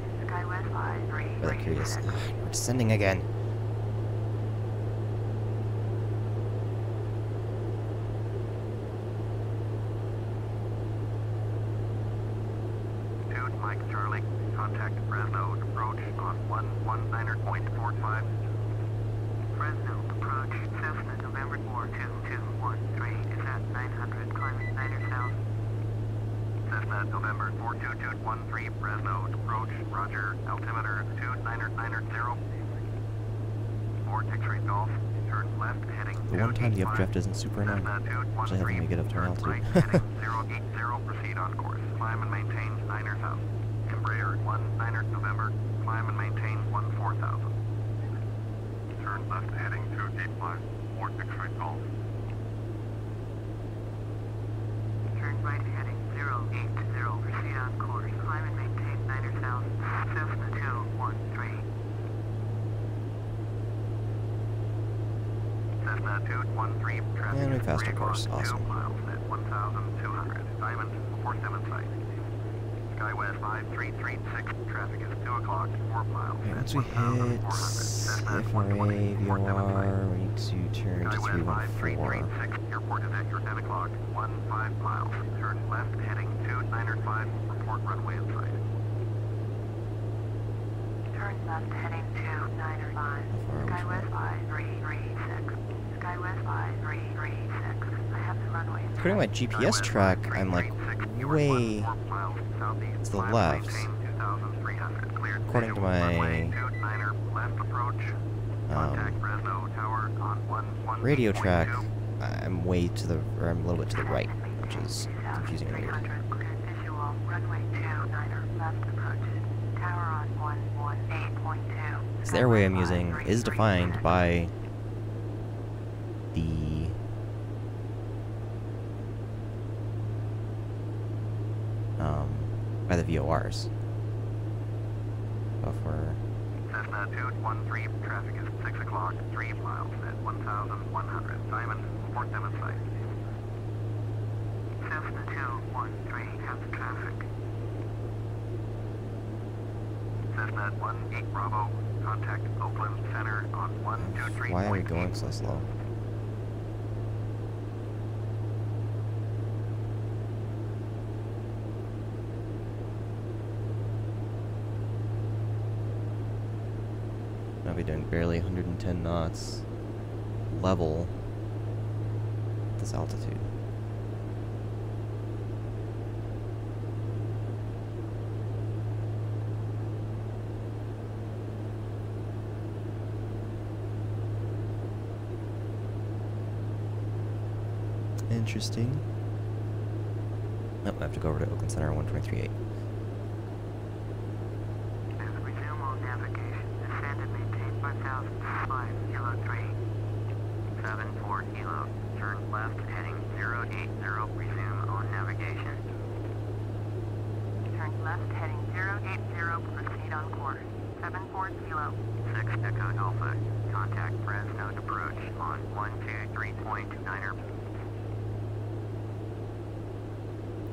Really curious. Ugh, we're descending again. Mike Charlie, contact Fresno approach on 119.45. Fresno approach, Cessna November 42213 is at 900, climbing 9er south. Cessna November 42213 Fresno approach, Roger, altimeter 29090. 4 X-ray Golf. Turn left heading The one time the 285. updraft isn't super annoying. Cessna Actually, having me get up to an 213, altitude. right heading 080, proceed on course. Climb and maintain 9er south. Embraer 19er November, climb and maintain 14,000. Turn left heading 2 deep line, 4 X-ray Golf. Turn right heading 080. Proceed on course. Climb and maintain 9er south. Cessna 213. Cessna 213, traffic And we is passed our free course. on Awesome. 2 miles at 1,200. Diamond 47 site. SkyWest 5336, traffic is 2 o'clock, 4 miles Okay, at once we 1,400. hit Cessna FRA, 120, 47 site. VOR, we need to turn to SkyWest 314. 5336, airport is at your 10 o'clock, 15 miles. Turn left heading 295, report runway in sight. Turn left heading 295. Skywest 5336. Skywest 5336. I have the runway. According to my GPS track, I'm like way to the left. According to my radio track, I'm way to the, or I'm a little bit to the right, which is confusing and weird. Visual runway 29er left approach. Tower on 118.2. Because the airway I'm using is defined by the VORs. Buffer. Cessna 213, traffic is 6 o'clock, 3 miles at 1,100. Diamond, 47 site. Cessna 213 has traffic. Cessna 18 Bravo, contact Oakland Center on 123. Why are we going so slow? I'll be doing barely 110 knots level at this altitude. Interesting. Nope, I have to go over to Oakland Center 123.8. Resume on navigation. Descend and maintain 5,005 kilo 3. 74 kilo, turn left heading 080, resume on navigation. Turn left heading 080. Proceed on course. 74 kilo. 6 Echo Alpha, contact Fresno approach on 123.9er.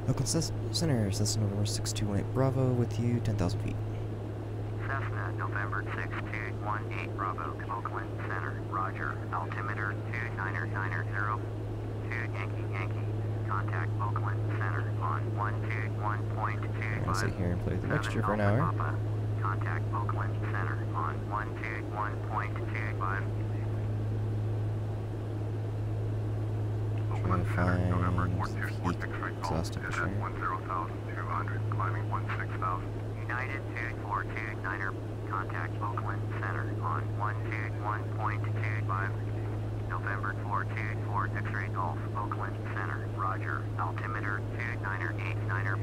Oakland Center, Cessna November 6218 Bravo with you, 10,000 feet. Cessna November 6218 Bravo, Oakland Center, roger, altimeter 29990, 2 Yankee, contact Oakland Center on 121.25. I'll sit here and play with the mixture for an hour. Papa, contact Oakland Center on 121.25. Try to find November peak 42 X-ray Golf exhaust is at temperature. 10,200, climbing 16,000. United 2429er, contact Oakland Center on 121.25. November 424 X-ray Golf, Oakland Center, roger, altimeter 2989er.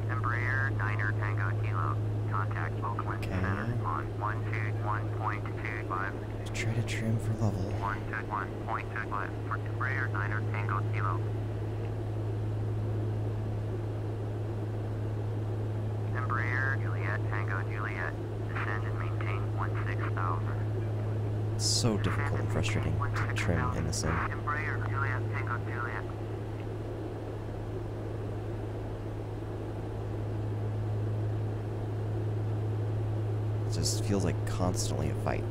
Embraer 9er Tango Kilo, contact Oakland Center on 121.25. Let's try to trim for level. 121.25 for Embraer 9er Tango Kilo. Embraer Juliet Tango Juliet, descend and maintain 16,000. It's so difficult and frustrating to trim in the sim. Embraer Juliet Tango Juliet. It just feels like constantly a fight.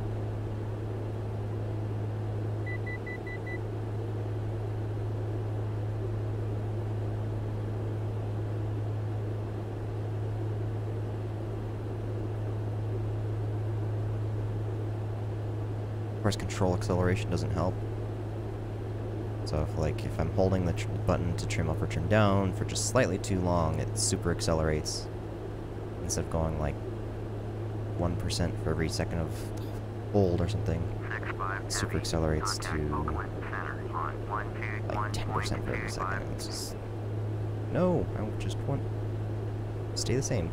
Of course, control acceleration doesn't help. So if I'm holding the button to trim up or trim down for just slightly too long, it super accelerates. Instead of going like 1% for every second of hold or something, it super accelerates to like 10% for every second. It's just, no, I just want to stay the same.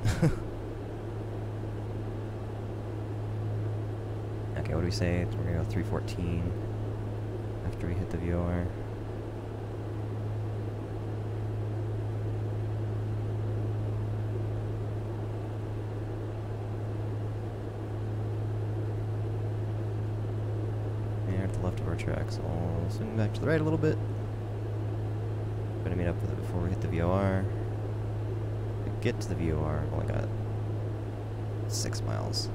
Okay, what do we say? We're gonna go 314 after we hit the VOR. And at the left of our track, so I'll swing back to the right a little bit. Gonna meet up with it before we hit the VOR. To get to the VOR, I've only got 6 miles.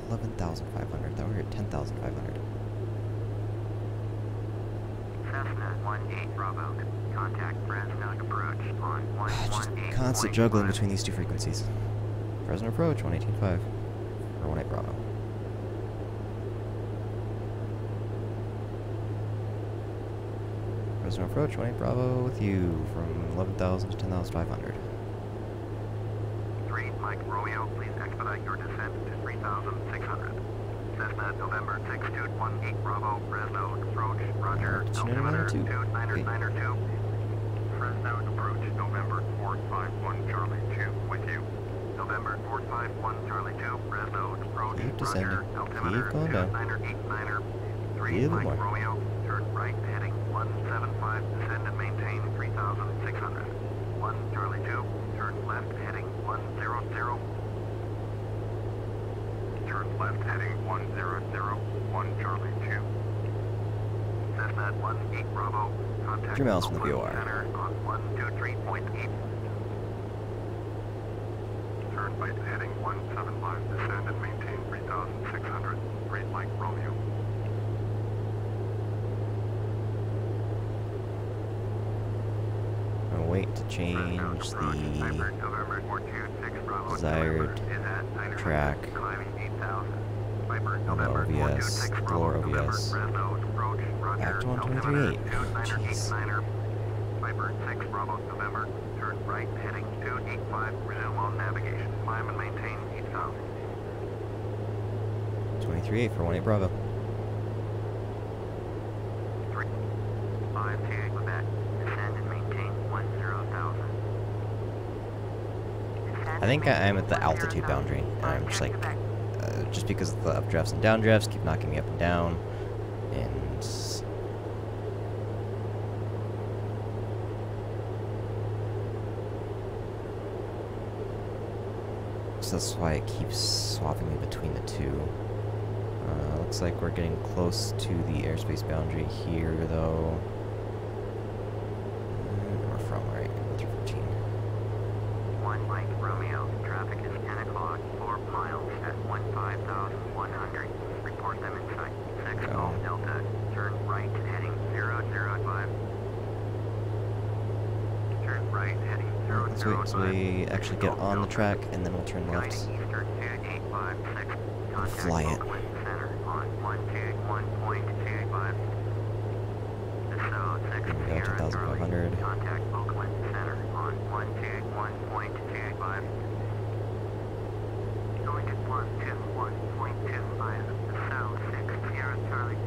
11,500. Thought we were at 10,500. Cessna 182 Bravo. Contact Fresno approach on 118. Just constant juggling between these two frequencies. Fresno approach 118.5 or 18 Bravo. Fresno approach 18 Bravo with you from 11,000 to 10,500. 3 Mike Romeo, please expedite your descent to 3,600. Cessna November 6218 Bravo, Fresno approach, roger, altimeter 2992. Fresno approach, November 451 Charlie 2 with you. November 451 Charlie 2, Fresno approach, Keep descending. roger, altimeter Keep going down. 2989. 3 Give it Mike more. Romeo, turn right heading 175, descend and maintain 3,600. 1 Charlie 2, turn left heading 100. Turn left heading 1 Charlie 2. Cessna 18 Bravo, contact 3 miles from the Oakland VOR. Center on 123.8. Turn right heading 175, descend and maintain 3,600. 3 Mike Romeo. I'll wait to change the desired track on the OBS, the lower OBS, back to 123.8. Jeez. Viper 6 Bravo November, turn right heading 285, resume on navigation, climb and maintain 8,000. 23.8 for 18 Bravo. 3 52 Quebec. Descend and maintain 10,000. I think I'm at the altitude boundary, and I'm just like, just because the updrafts and downdrafts keep knocking me up and down, and so that's why it keeps swapping me between the two. Looks like we're getting close to the airspace boundary here, though. We're from, right? 314. 1 Mike Romeo. Traffic is 10 o'clock. 4 miles at 15,100. Report them in sight. 6 Golf Delta. Turn right heading 005. Turn right heading 005. Let's wait till we actually get on the track, and then we'll turn left. Guiding Eastern 2856. Contact Fly it. Oakland Center on 121.25. So 6 There we go, 10,500. Contact Oakland Center on 121.25. Going at 121.25. So 60 Charlie.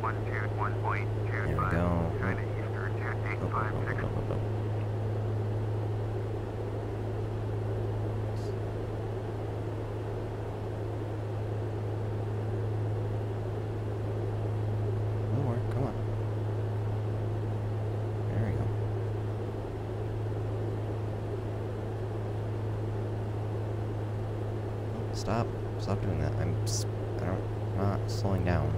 121.25. There we go. China Eastern 2856. A little more, come on. There we go. Oh, stop. Stop doing that. I'm not slowing down.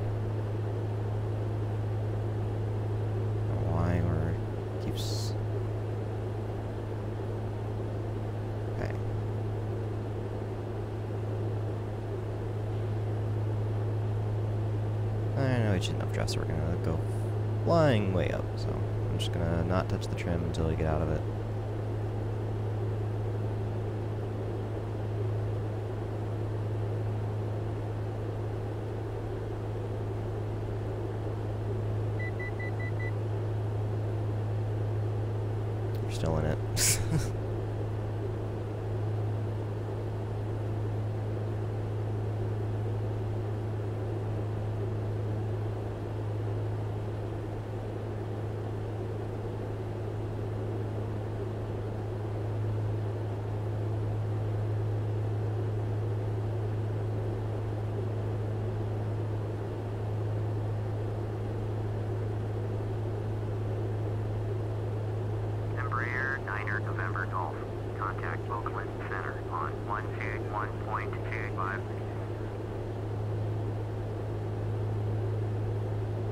I don't know why or keeps. Okay. I know we shouldn't have dressed, so we're gonna go flying way up, so I'm just gonna not touch the trim until we get out of it. still in it. November Golf. Contact Oakland Center on 121.25.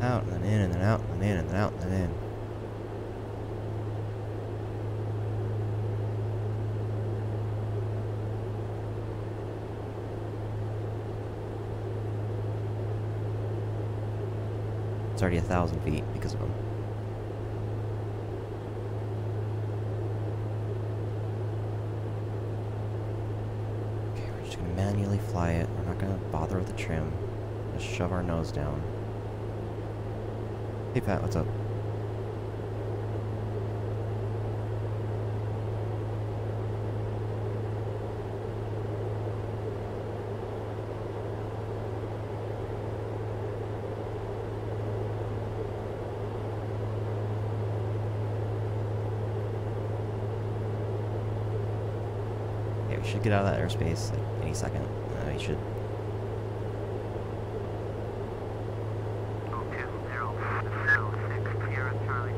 Out and then in and then out and then in and then out and then in. It's already 1,000 feet because of them. Manually fly it. We're not gonna bother with the trim. Just shove our nose down. Hey Pat, what's up? Okay, we should get out of that airspace like any second. We should. 206 Sierra Charlie.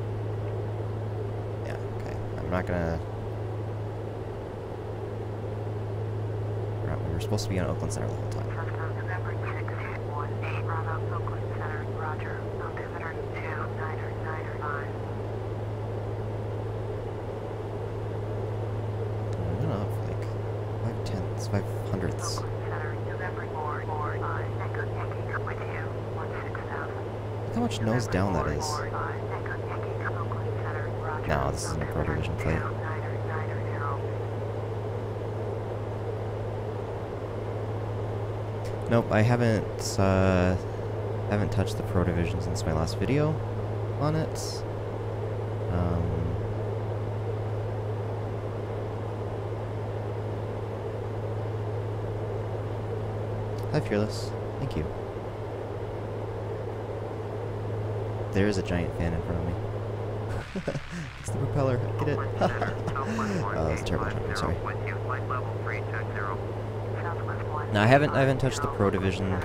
Yeah, okay. I'm not gonna. We were supposed to be on Oakland Center the whole time. Cessna November 618 Bravo Oakland Center, Roger. Altimeter 2995. We went up like 5/10ths, 5/100ths. Oakland Center, November 445. Echo Yankee with you. 16,000. Look how much nose down that is. Echo Yankee, Oakland Center, Roger. No, this isn't a Pro Division flight. 2990. Nope, I haven't touched the Pro Division since my last video on it. Hi, Fearless. Thank you. There is a giant fan in front of me. It's the propeller. Get it? Oh, that was a terrible shot. I'm sorry. No, I haven't touched the Pro Division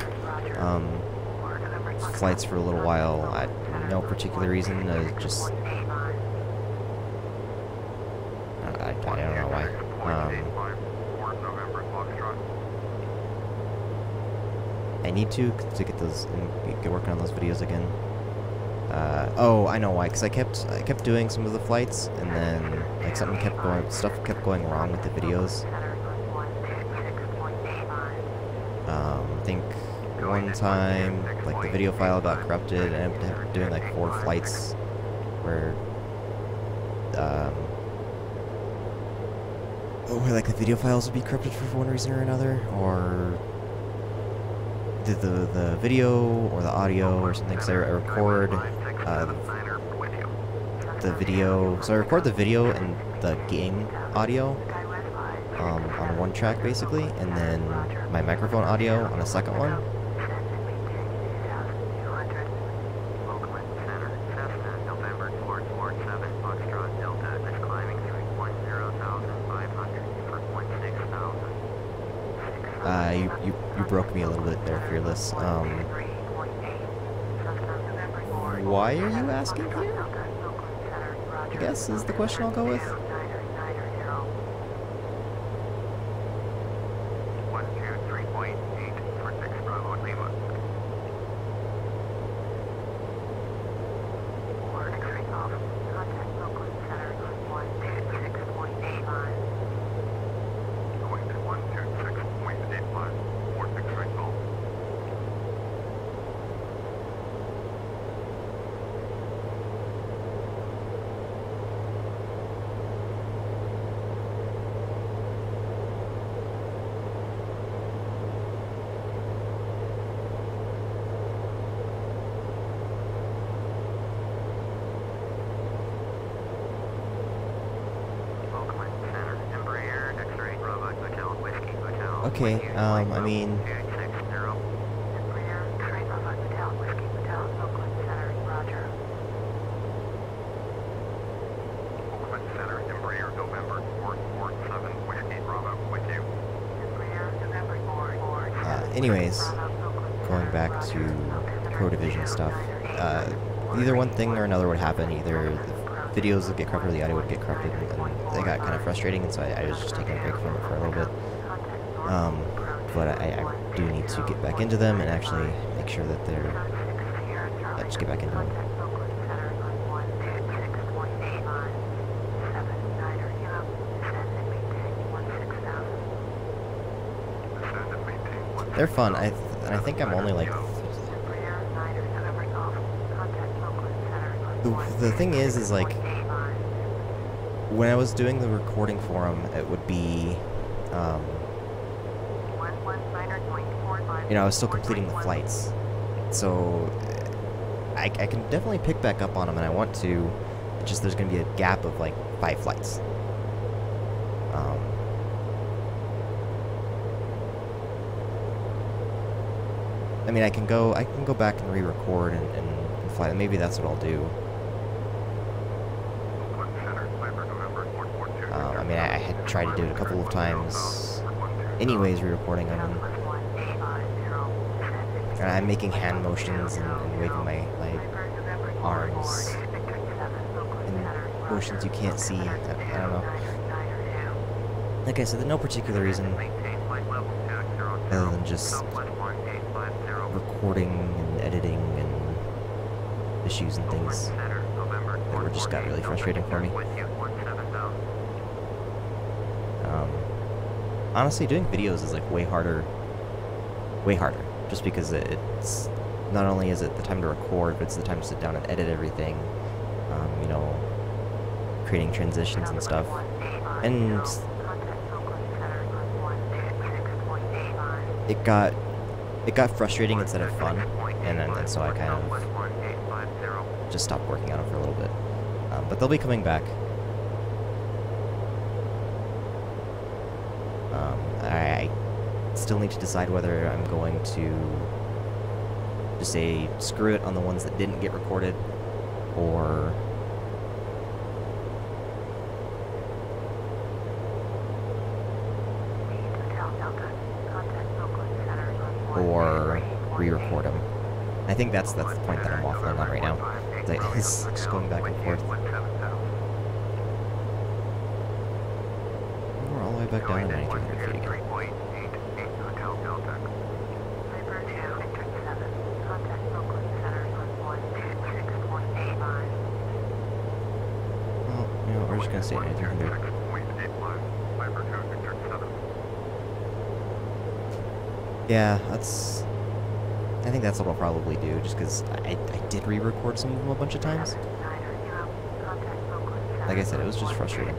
flights for a little while. No particular reason. Just I don't know why. I need to get those and get working on those videos again. Oh, I know why. Because I kept doing some of the flights, and then like stuff kept going wrong with the videos. I think one time, like the video file got corrupted, and I ended up doing like 4 flights where like the video files would be corrupted for one reason or another, or the video or the audio or something. So I record the video. So I record the video and the game audio on one track basically, and then my microphone audio on a second one. Oakland Center, Cessna, November 447, Foxtrot Delta is climbing 310,500 for 16,000. You broke me a little bit there, Fearless. Why are you asking here? I guess is the question I'll go with. 123.8 for 6 Bravo Lima. X-ray off. Contact Oakland Center on 126.85. Going to 126.85. 46 right call. Okay, I mean, Embraer, X-ray Bravo Hotel, Whiskey Hotel, Oakland Center, Roger. Oakland Center, Embraer, November 447, Whiskey Bravo, with you. Embraer, November 447. anyways, going back to Pro Division stuff, either one thing or another would happen. Either the videos would get corrupted or the audio would get corrupted, and they got kind of frustrating, and so I was just taking a break from it for a little bit. But I do need to get back into them and actually make sure that they're... just get back into them. They're fun. And I think I'm only like... The thing is like... when I was doing the recording for them, it would be... you know, I was still completing the flights. So... I can definitely pick back up on them, and I want to. It's just there's going to be a gap of like 5 flights. I mean, I can go back and re-record and fly them. Maybe that's what I'll do. I mean, I had tried to do it a couple of times. Anyways, re-recording them. And I'm making hand motions and waving my arms in motions you can't see. I don't know. Like I said, there's no particular reason other than just recording and editing and issues and things that were just got really frustrating for me. Honestly, doing videos is like way harder. Just because it's not only is it the time to record, but it's the time to sit down and edit everything. You know, creating transitions and stuff. And it got frustrating instead of fun, and so I kind of just stopped working on it for a little bit. But they'll be coming back. I still need to decide whether I'm going to just say screw it on the ones that didn't get recorded, or re-record them. I think that's the point that I'm waffling on right now. It's just going back and forth. We're all the way back down to 9,300 feet again. Well, you know, we're just gonna stay at 9,300. Yeah, I think that's what I'll probably do, just because I did re-record some of them a bunch of times. Like I said, it was just frustrating.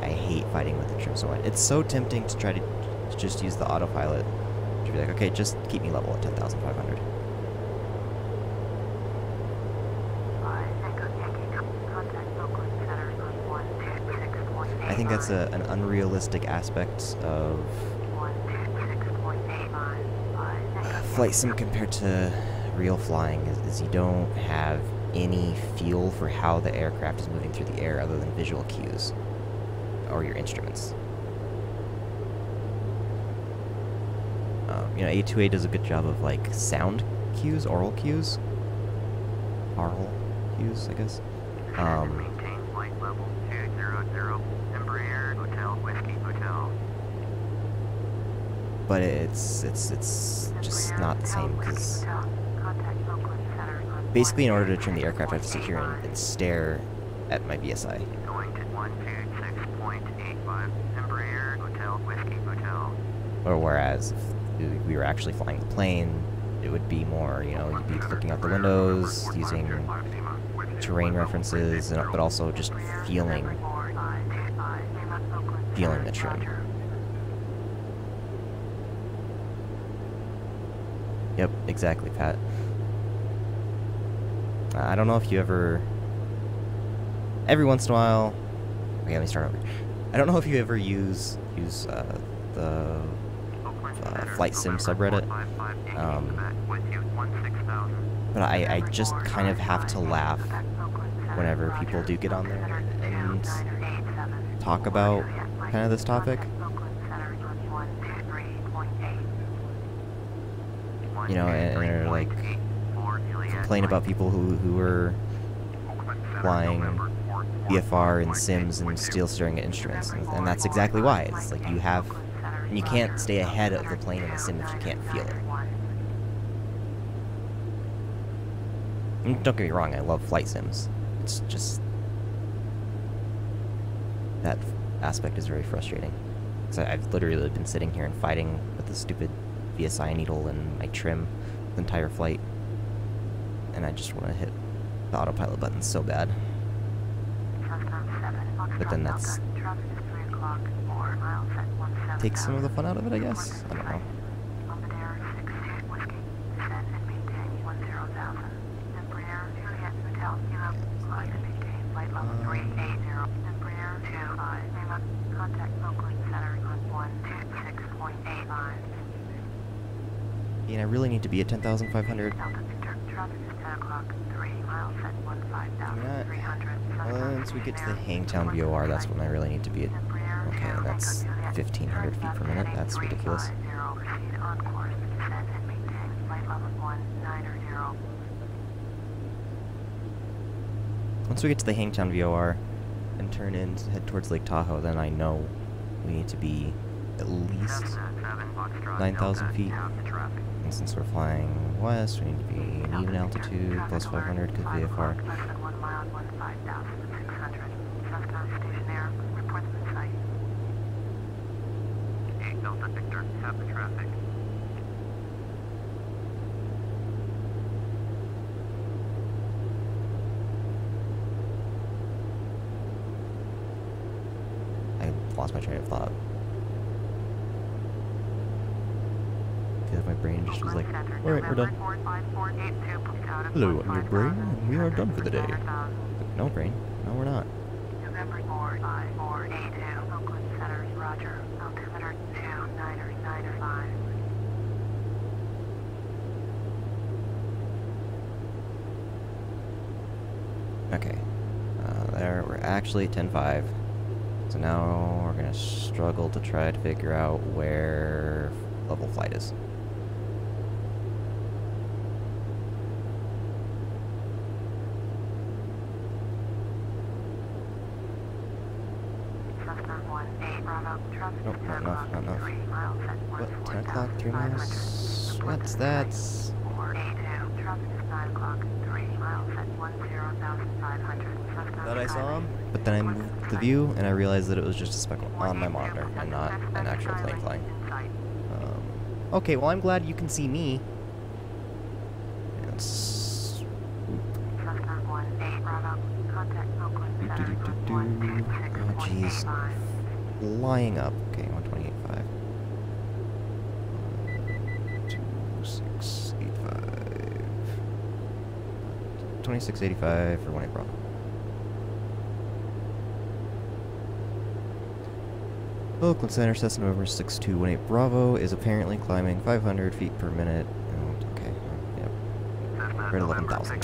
I hate fighting with the trim so much. It's so tempting to try to just use the autopilot. To be like, okay, just keep me level at 10,500. I think that's an unrealistic aspect of flight sim compared to real flying, is you don't have any feel for how the aircraft is moving through the air other than visual cues or your instruments. You know, A2A does a good job of like sound cues, oral cues, I guess. Maintain flight level 200, Embraer, Hotel, Whiskey, Hotel. But it's just not the same, because basically in order to trim the aircraft I have to sit here and stare at my VSI. Going to 126.85, Embraer, Hotel, Whiskey, Hotel. Or whereas if we were actually flying the plane, it would be more, you know, you'd be looking out the windows, using terrain references, but also just feeling the trim. Yep, exactly, Pat. I don't know if you ever... Every once in a while... Okay, let me start over. I don't know if you ever use the Flight Sim subreddit. But I just kind of have to laugh whenever people do get on there and talk about kind of this topic. You know, and they're like complain about people who are flying VFR and sims and still staring at instruments, and that's exactly why. It's like and you can't stay ahead of the plane in the sim if you can't feel it. And don't get me wrong, I love flight sims. It's just that aspect is very frustrating. So I've literally been sitting here and fighting with the stupid VSI needle and my trim the entire flight, and I just want to hit the autopilot button so bad. But then that's takes some of the fun out of it, I guess. I don't know. And I really need to be at 10,500. Once we get to the Hangtown VOR, that's when I really need to be at. Okay, and that's 1,500 feet per minute. That's ridiculous. Once we get to the Hangtown VOR and turn in to head towards Lake Tahoe, then I know we need to be at least 9,000 feet. And since we're flying west, we need to be an even altitude, plus 500 because VFR. Delta Victor, have the traffic. I lost my train of thought. Because my brain just was like, alright, we're done. Hello, I'm your brain, and we are done for the day. Like, no, brain. No, we're not. November 45482, Oakland Center, Roger, altimeter 2995. Okay. There, we're actually at 10.5. So now we're gonna struggle to try to figure out where level flight is. Nope, not enough, not enough. What, 10 o'clock, 3 miles? What's that? Thought I saw him, but then I moved the view and I realized that it was just a speck on my monitor and not an actual plane flying. Okay, well I'm glad you can see me. It's... Oh jeez. Flying up. Okay, 128.5. 2685. 2685 for 1 April. Oakland Center, Cessna November 6218 Bravo is apparently climbing 500 feet per minute. Oh, okay, yep. We're at 11,000.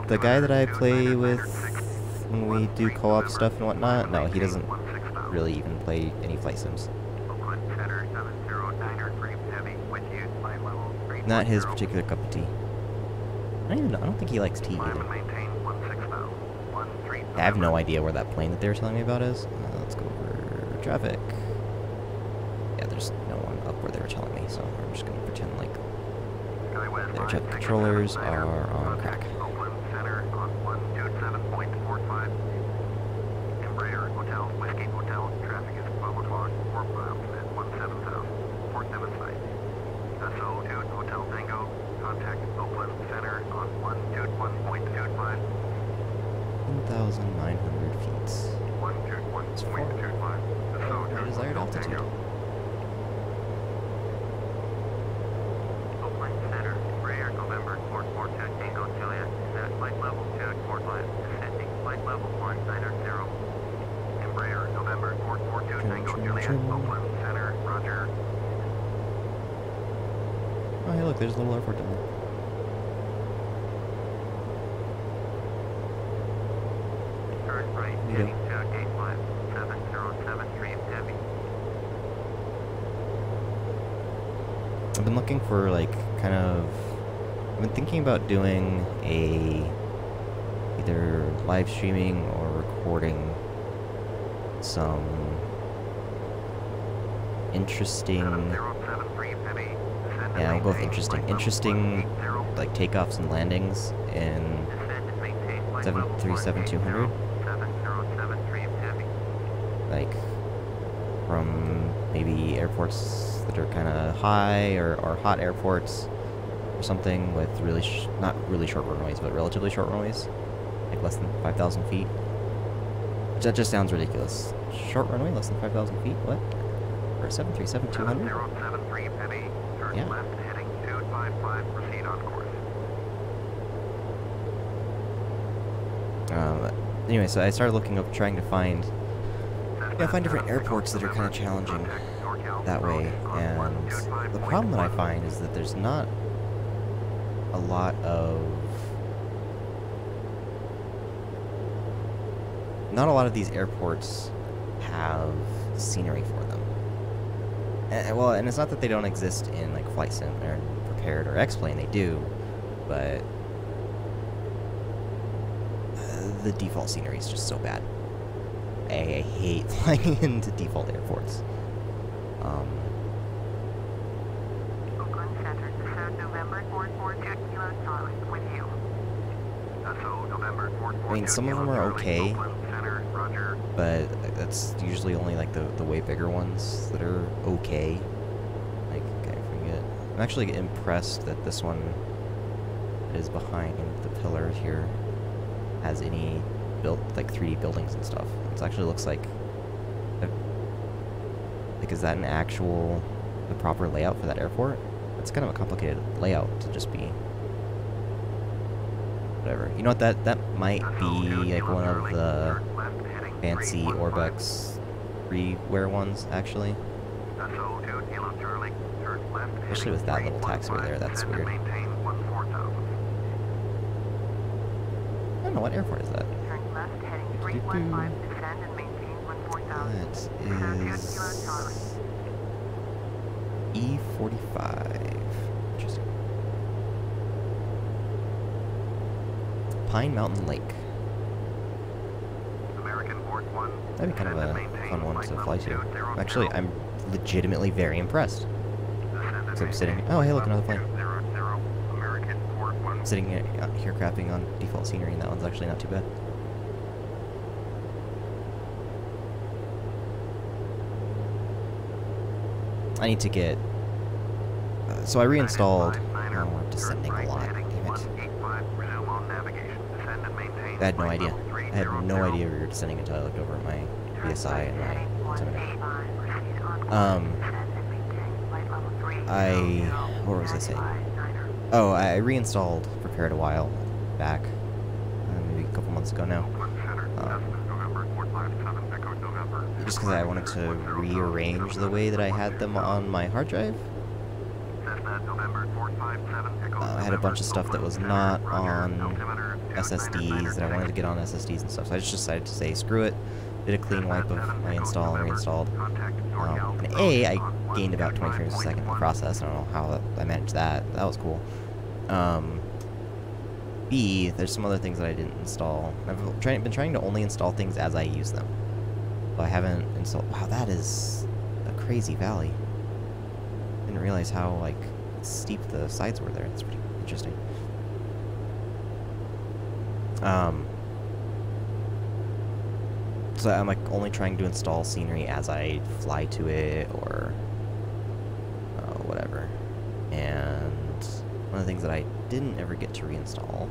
The guy that I play with when we do co-op stuff and whatnot, no, he doesn't really even play any flight sims. Not his particular cup of tea. I don't think he likes tea either. I have no idea where that plane that they were telling me about is. Let's go over traffic. Yeah, there's no one up where they were telling me, so I'm just going to pretend like their jet controllers are on crack. there's a little airport down there. Turn right, You heading to gate 5, 7073 heavy. I've been looking for, like, kind of... I've been thinking about doing a... either live streaming or recording some interesting... 7073 heavy. Descend Yeah, I'll and go with maintain interesting. flight level Interesting, 180. like, takeoffs and landings in Descend and maintain flight level 737-200. 7073 heavy. Like, from maybe airports that are kind of high or hot airports or something with really not really short runways, but relatively short runways, like less than 5,000 feet. That just sounds ridiculous. Short runway, less than 5,000 feet? What? For a 737-200? 7073 heavy. Turn Yeah. left, heading 255. Proceed on course. Anyway, so I started looking up, trying to find different airports that are kind of challenging that way, and the problem that I find is that there's not a lot of these airports have scenery for them. And it's not that they don't exist in like Flight Sim or Prepared or X-Plane, they do, but the default scenery is just so bad. I hate flying into default airports. Oakland Center, descend November 442 Kilo Charlie with you. So November 442. I mean, some of them are okay, Oakland Center, Roger. but that's usually only like the way bigger ones that are okay. Like, I forget. I'm actually impressed that this one that is behind the pillar here has any built like 3D buildings and stuff. It actually looks like is that an actual the proper layout for that airport? It's kind of a complicated layout to just be whatever. You know what, that might be like one of the fancy Orbex freeware ones actually. Especially with that little taxiway there, that's weird. I don't know, what airport is that? Turn left, heading 315, descend and maintain 14,000. That is E45. Interesting. Pine Mountain Lake. That'd be kind of a fun one to fly to. Actually, I'm legitimately very impressed. So I'm sitting. Oh, hey, look, another plane. I'm sitting here crapping on default scenery, and that one's actually not too bad. I need to get... so I reinstalled... Oh, we're descending a lot. Damn it. I had no idea. I had no idea we were descending until I looked over at my PSI and my altimeter. What was I saying? Oh, I reinstalled Prepared a while back. Maybe a couple months ago now. Just because I wanted to rearrange the way that I had them on my hard drive. I had a bunch of stuff that was not on SSDs that I wanted to get on SSDs and stuff, so I just decided to say screw it. Did a clean wipe of my install and reinstalled. And A, I gained about 20 frames a second in the process. I don't know how I managed that. That was cool. B, there's some other things that I didn't install. I've been trying to only install things as I use them. But I haven't installed... Wow, that is a crazy valley. Didn't realize how, like, steep the sides were there. It's pretty interesting. So I'm, like, only trying to install scenery as I fly to it, or... whatever. And one of the things that I didn't ever get to reinstall,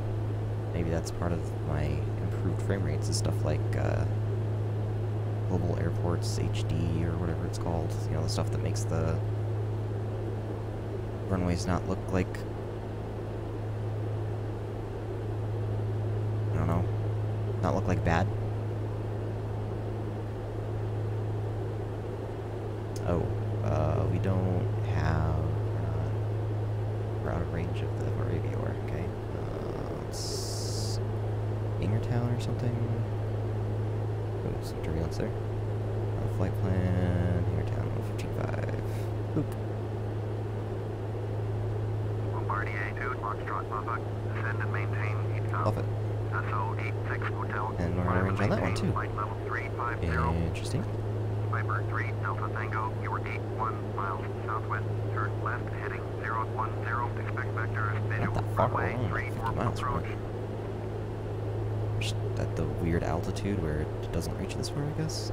maybe that's part of my improved frame rates, is stuff like, Global Airports HD, or whatever it's called. You know, the stuff that makes the runways not look like... I don't know. Not look like bad. Oh, we don't have... we're out of range of the Moravia. Okay. It's Ingertown or something. Oh, some turbulence there. Flight plan, Ingertown 155. Boop. Bombardier 2, Foxtrot Papa, descend and maintain 8,000. Off it. SO86 Hotel. And we're on range on that one too. Flight level 350. Interesting. Piper 3, Delta Tango, you're 81 miles southwest, turn left, heading 010, expect vectors, visual, Not that far, runway only like 50 miles from approach. it. Just at the weird altitude where it doesn't reach this far, I guess.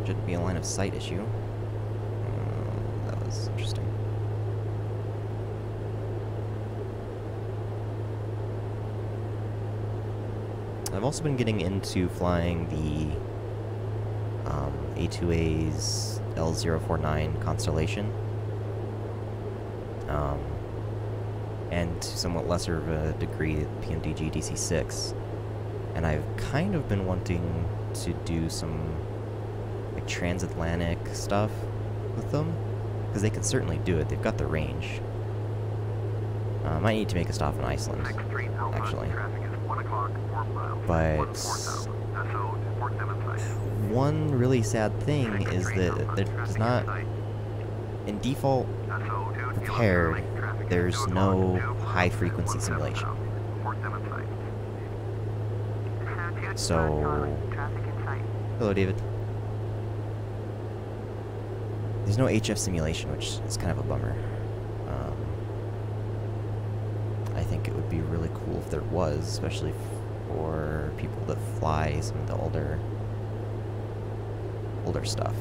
Shouldn't be a line of sight issue. That was interesting. I've also been getting into flying the A2A's L049 Constellation. And to somewhat lesser of a degree, PMDG DC-6. And I've kind of been wanting to do some like transatlantic stuff with them, because they can certainly do it. They've got the range. Might need to make a stop in Iceland, actually. But one really sad thing is that there's not, in default prepared, there's no high frequency simulation. So, hello David. There's no HF simulation, which is kind of a bummer. I think it would be really cool if there was, especially for people that fly some of the older stuff.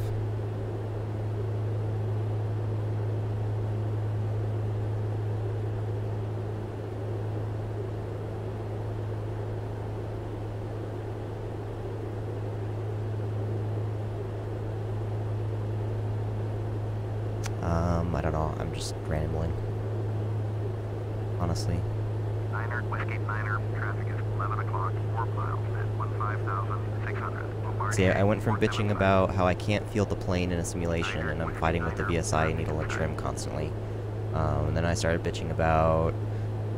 I don't know, I'm just rambling. Honestly. Niner, Whiskey Niner, traffic is 11 o'clock, 4 miles at 15,600. See, I went from bitching about how I can't feel the plane in a simulation and I'm fighting with the VSI needle and trim constantly. And then I started bitching about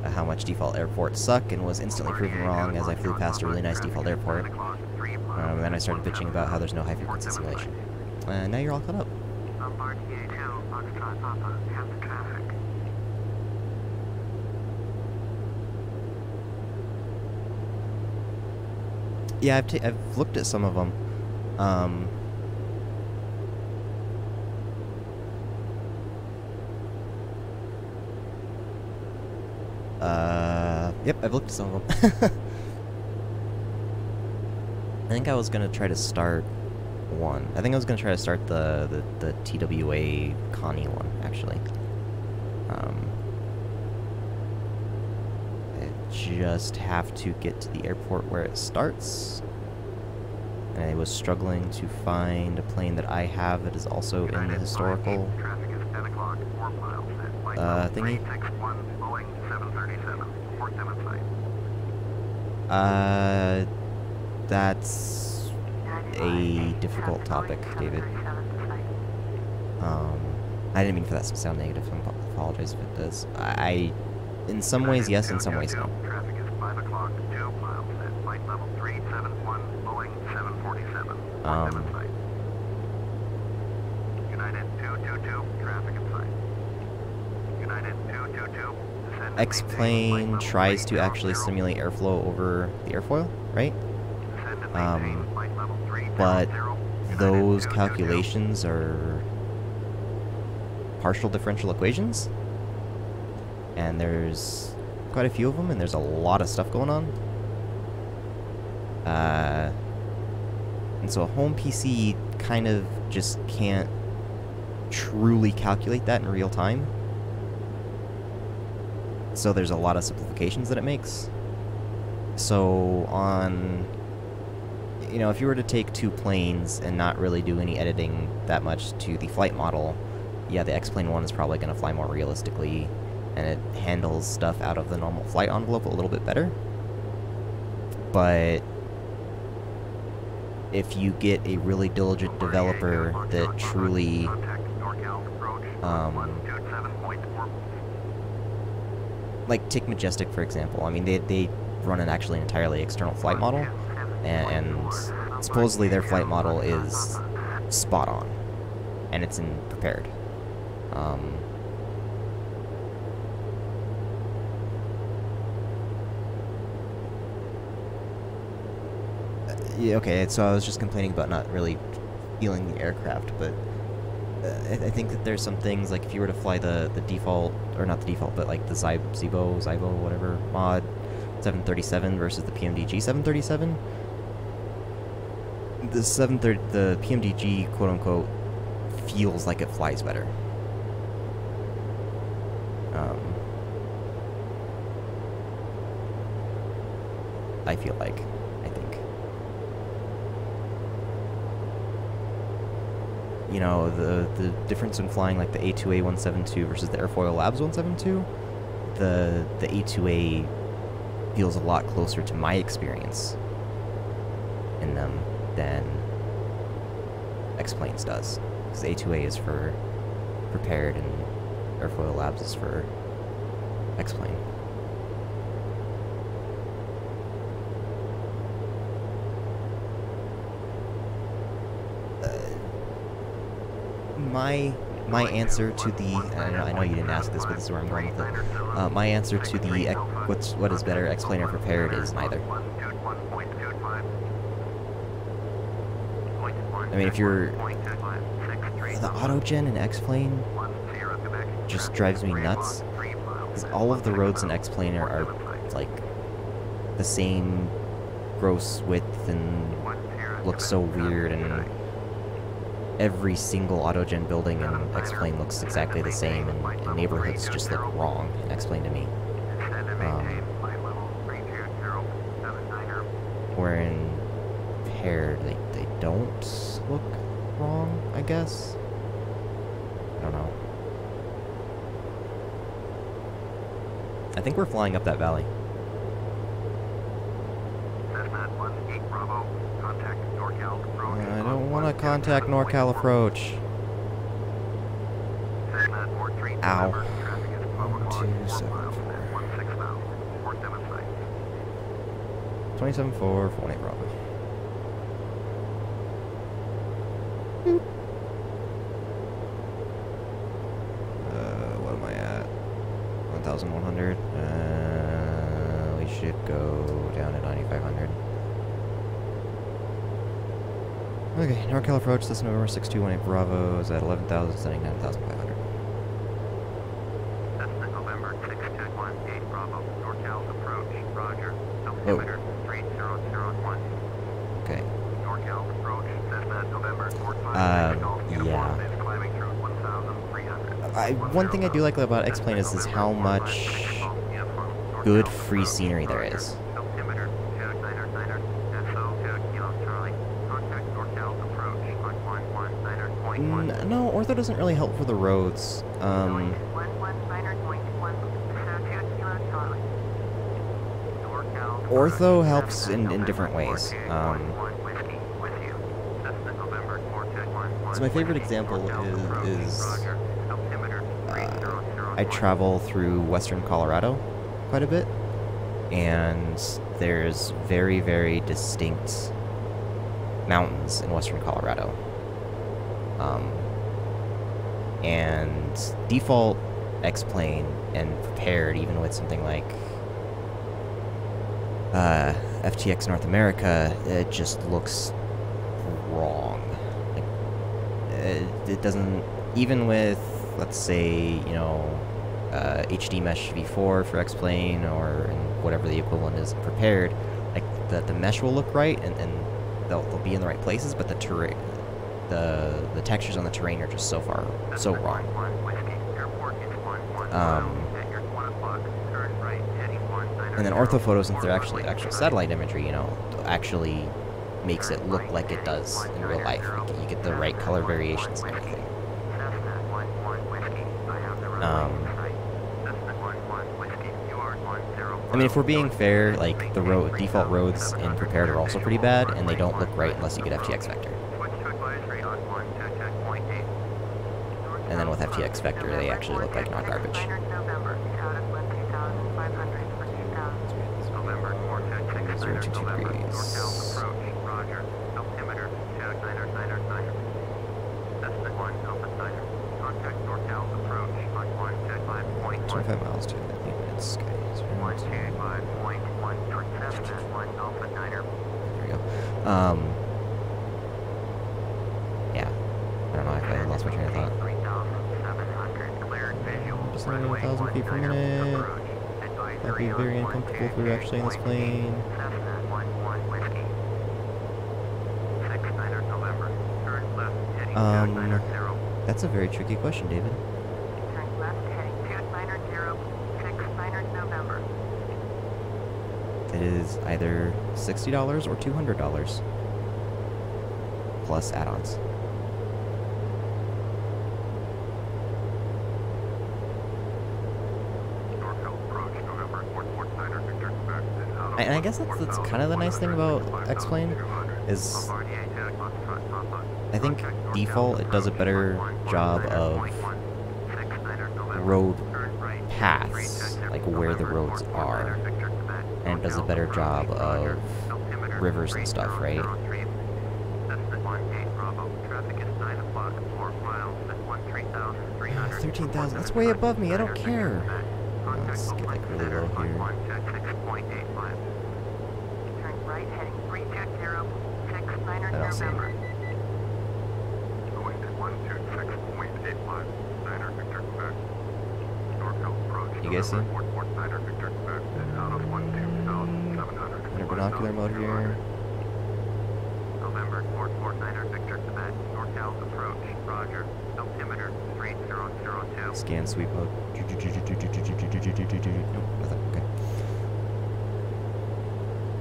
how much default airports suck and was instantly proven wrong as I flew past a really nice default airport. And then I started bitching about how there's no high frequency simulation. Now you're all caught up. Bombardier 2, Foxtrot Papa, have the traffic. Yeah, I've looked at some of them. Yep, I've looked at some of them. I think I was gonna try to start one. I think I was gonna try to start the TWA Connie one, actually. I just have to get to the airport where it starts. And I was struggling to find a plane that I have that is also in the historical thingy. That's a difficult topic, David. I didn't mean for that to sound negative. I apologize if it does. In some ways, yes. In some ways, no. Traffic is 5 o'clock, 2 miles at flight level 371, Boeing 747. United 222, traffic in sight. United 222, descend. X-plane tries to actually simulate airflow over the airfoil, right? But those calculations are partial differential equations, and there's quite a few of them, and there's a lot of stuff going on. And so a home PC kind of just can't truly calculate that in real time. So there's a lot of simplifications that it makes. So on, you know, if you were to take two planes and not really do any editing that much to the flight model, yeah, the X-plane one is probably going to fly more realistically, and it handles stuff out of the normal flight envelope a little bit better. But if you get a really diligent developer that truly like take Majestic for example. I mean, they run an actually entirely external flight model, and supposedly their flight model is spot on, and it's in prepared. Yeah, okay, so I was just complaining about not really feeling the aircraft, but I think that there's some things, like if you were to fly the default, or not the default, but like the Zybo, whatever, mod 737 versus the PMDG 737, the PMDG, quote-unquote, feels like it flies better. I feel like, I think. You know, the difference in flying like the A2A 172 versus the Airfoil Labs 172, the A2A feels a lot closer to my experience in them than X-Planes does. Because A2A is for prepared and Airfoil Labs is for X-Plane. My answer to the, I know you didn't ask this, but this is where I'm going with it. My answer to the what is better, X-Plane or prepared, is neither. I mean, if you're the autogen in X-Plane just drives me nuts, because all of the roads in X-Plane are like the same gross width and look so weird, and every single autogen building in X-Plane looks exactly the same, and neighborhoods just look wrong in X-Plane to me. Where in paired, they don't look wrong, I guess? I don't know. I think we're flying up that valley. I don't want to contact NorCal approach. Ow. 1274. 274, 48 Bravo. What am I at? 1,100. We should go down to 9,500. Okay, NorCal approach, Cessna November 6218 Bravo is at 11,000, sending 9,500. Cessna November 6218 Bravo, NorCal approach, roger, altimeter 3001. Okay. NorCal approach, Cessna November 45 yeah. is climbing through 1,300. One thing I do like about X-Plane is how much good free scenery there is. Altimeter 2999, SO2 Kilo Charlie. No, Ortho doesn't really help for the roads. Ortho helps in different ways. So my favorite example is I travel through western Colorado quite a bit, and there's very, very distinct mountains in western Colorado. And default X-Plane and prepared, even with something like FTX North America, it just looks wrong. Like, it doesn't, even with, let's say, you know, HD Mesh V4 for X-Plane, or whatever the equivalent is prepared, like the mesh will look right, and they'll be in the right places, but the terrain, the textures on the terrain are just so wrong. And then orthophoto, since they're actually satellite imagery, you know, actually makes it look like it does in real life. Like, you get the right color variations and everything. I mean, if we're being fair, like, the default roads in prepared are also pretty bad, and they don't look right unless you get FTX Vector. And then with FTX Vector, they actually look like not garbage. 022 degrees. Approach, roger. Altimeter 2999. Cessna 1 Alpha Niner. Contact NorCal approach on 125.1. 25 miles to the maintenance sky. 125.1 for Cessna 1 Alpha Niner. There we go. Yeah. I don't know, I lost my train of thought. 3,700 cleared visual. Just under 1,000 feet per minute. That'd be very uncomfortable if we were actually in this plane. Cessna 11 Whiskey. 69 November. Turn left heading 290. That's a very tricky question, David. Turn left heading 290, 69 November. It is either $60 or $200 plus add-ons. And I guess that's kind of the nice thing about X-Plane is I think default it does a better job of road paths, like where the roads are, and it does a better job of rivers and stuff, right? 13,000, that's way above me, I don't care. Let's get like really low here. Turn right heading 320, 69 I don't see November. it. You guys see? Under binocular mode here. November 449 Victor Quebec, NorCal approach, roger, altimeter 3002. Scan sweep mode. Nope, nothing. Okay.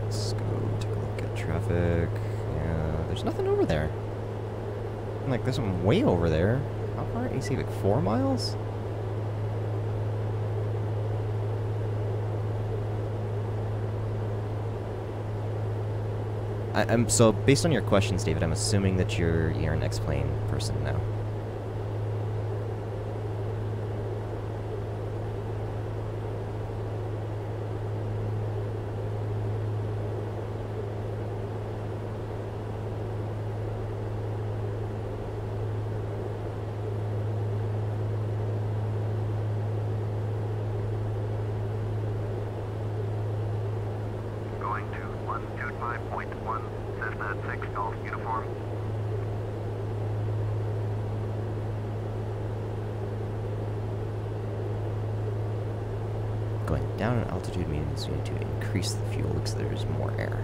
Let's go take a look at traffic. Yeah, there's nothing over there. Like, there's some way over there. How far? You see, like 4 miles? I'm so based on your questions, David. I'm assuming that you're an X-Plane person now. Going to 125.1, Cessna 6 Golf uniform. Going down in altitude means you need to increase the fuel because there's more air.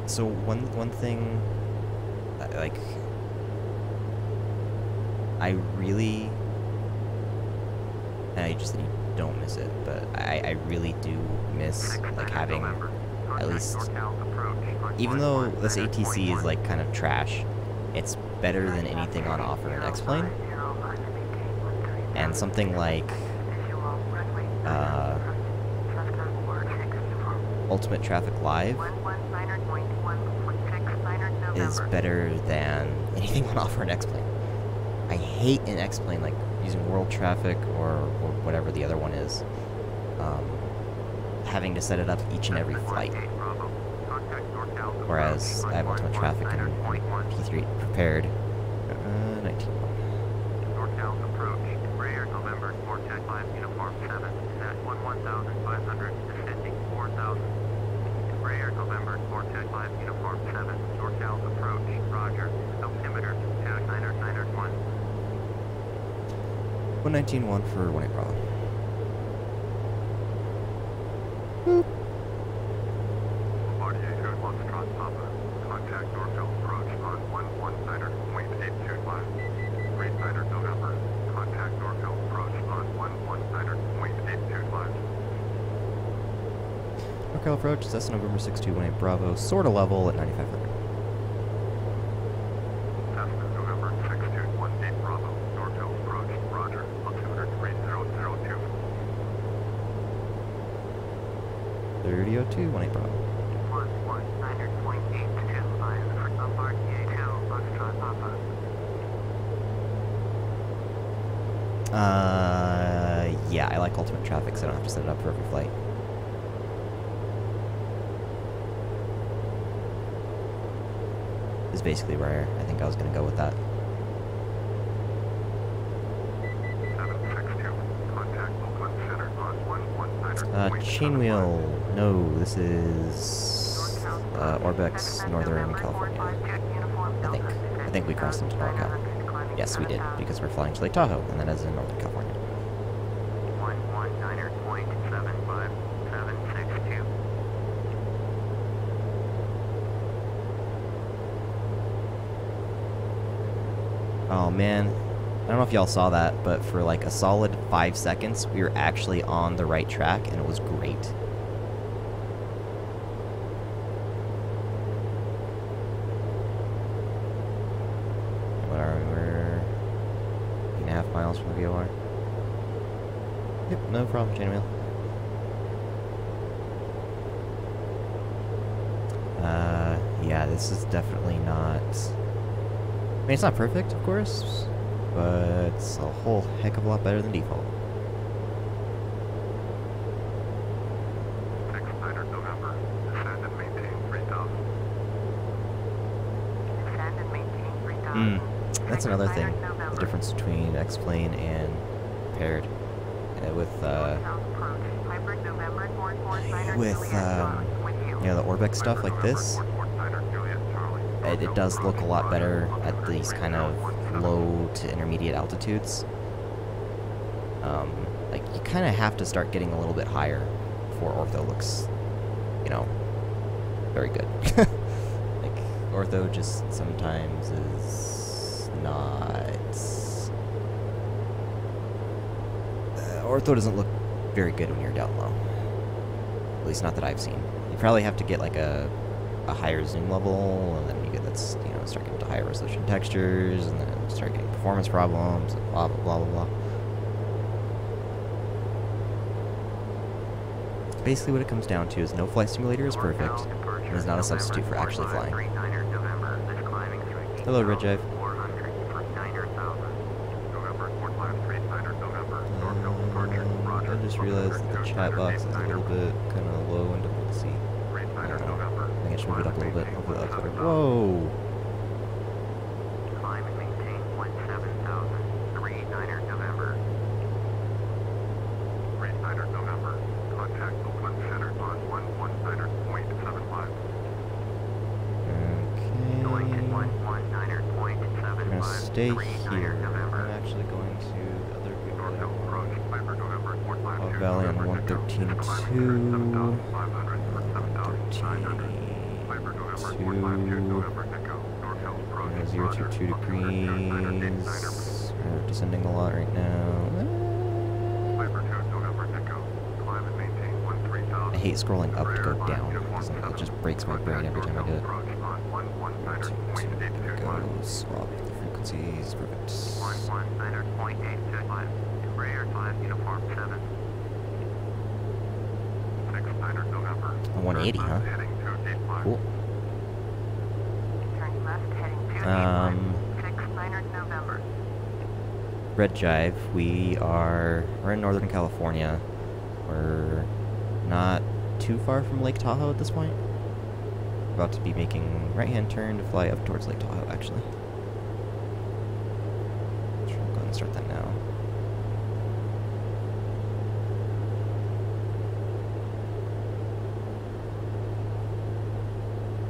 So one thing, like, I really, and I just said you don't miss it, but I really do miss like having at least, even though this ATC is like kind of trash, it's better than anything on offer in X-Plane, and something like Ultimate Traffic Live is better than anything on offer in X-Plane. I hate in X-Plane, like, using World Traffic or whatever the other one is, having to set it up each and every flight. Whereas I have Ultimate Traffic and P3 prepared. 19. NorCal approach, Embraer November 410 uniform 7 at 11,500, descending 4,000. Embraer November 410 uniform 7, NorCal approach, roger, altimeter 29991. 119.1 for 18 Bravo. Contact NorCal approach on 119.825. 39 November, contact NorCal approach on 119.825. NorCal approach, Cessna November 6218 Bravo, sorta level at 9,500. Cessna November 6218 Bravo, NorCal approach, roger, altimeter 3002. 3002, 18 Bravo. 119 Yeah, I like ultimate traffic, so I don't have to set it up for every flight. Is basically where I think I was going to go with that. 762, contact Oakland Center on 119. Chain wheel. No, this is Orbex, Northern California. I think we crossed into NorCal. Yes, we did, because we're flying to Lake Tahoe, and that is in Northern California. 119.75762. Oh man, I don't know if y'all saw that, but for like a solid 5 seconds, we were actually on the right track, and it was great. What are we? We're 8.5 miles from the VOR. Yep, no problem, chain wheel. Yeah, this is definitely not... I mean, it's not perfect, of course, but it's a whole heck of a lot better than default. 69 November, descend and maintain 3000. Descend and maintain 3000. That's another thing, the difference between X-Plane and paired. With you know, the Orbex stuff like this, it does look a lot better at these kind of low to intermediate altitudes. Like, you kind of have to start getting a little bit higher before ortho looks, you know, very good. Like, ortho just sometimes is not... ortho doesn't look very good when you're down low. At least not that I've seen. You probably have to get like a higher zoom level, and then you get that's, you know, start getting to higher resolution textures, and then start getting performance problems, and blah blah blah blah blah. Basically, what it comes down to is no flight simulator is perfect, and is not a substitute for actually flying. Hello, Red Jive. I just realized that the chat box is a little bit kind of low and difficult to see. I think I should move it up a little bit. Hopefully that's better. Whoa! Climb and maintain 17,039 November. 39 November, contact Oakland Center on 119.75. Going to Okay. 119.75. We're gonna stay here. I'm actually going to the other Northbound approach, Piper November, Fort Lauderdale, Valley on November 113.2. 7500 for 7,900. Piper November, Fort Lauderdale, November Echo, Northbound approach, 022 degrees. We're descending a lot right now. Piper 2, November Echo, climb and maintain 13,000. I hate scrolling up to go down, because it just breaks my brain every time I do it. Approach on 119.825. Go swap the frequencies. Perfect. 119.825. Embraer 5 Uniform 7. 69 November. 180, huh? Heading to gate 5. Cool. Turn left heading 69 November. Red Jive, we're in Northern California. We're not too far from Lake Tahoe at this point. We're about to be making right-hand turn to fly up towards Lake Tahoe, actually. So we'll go ahead and start that now.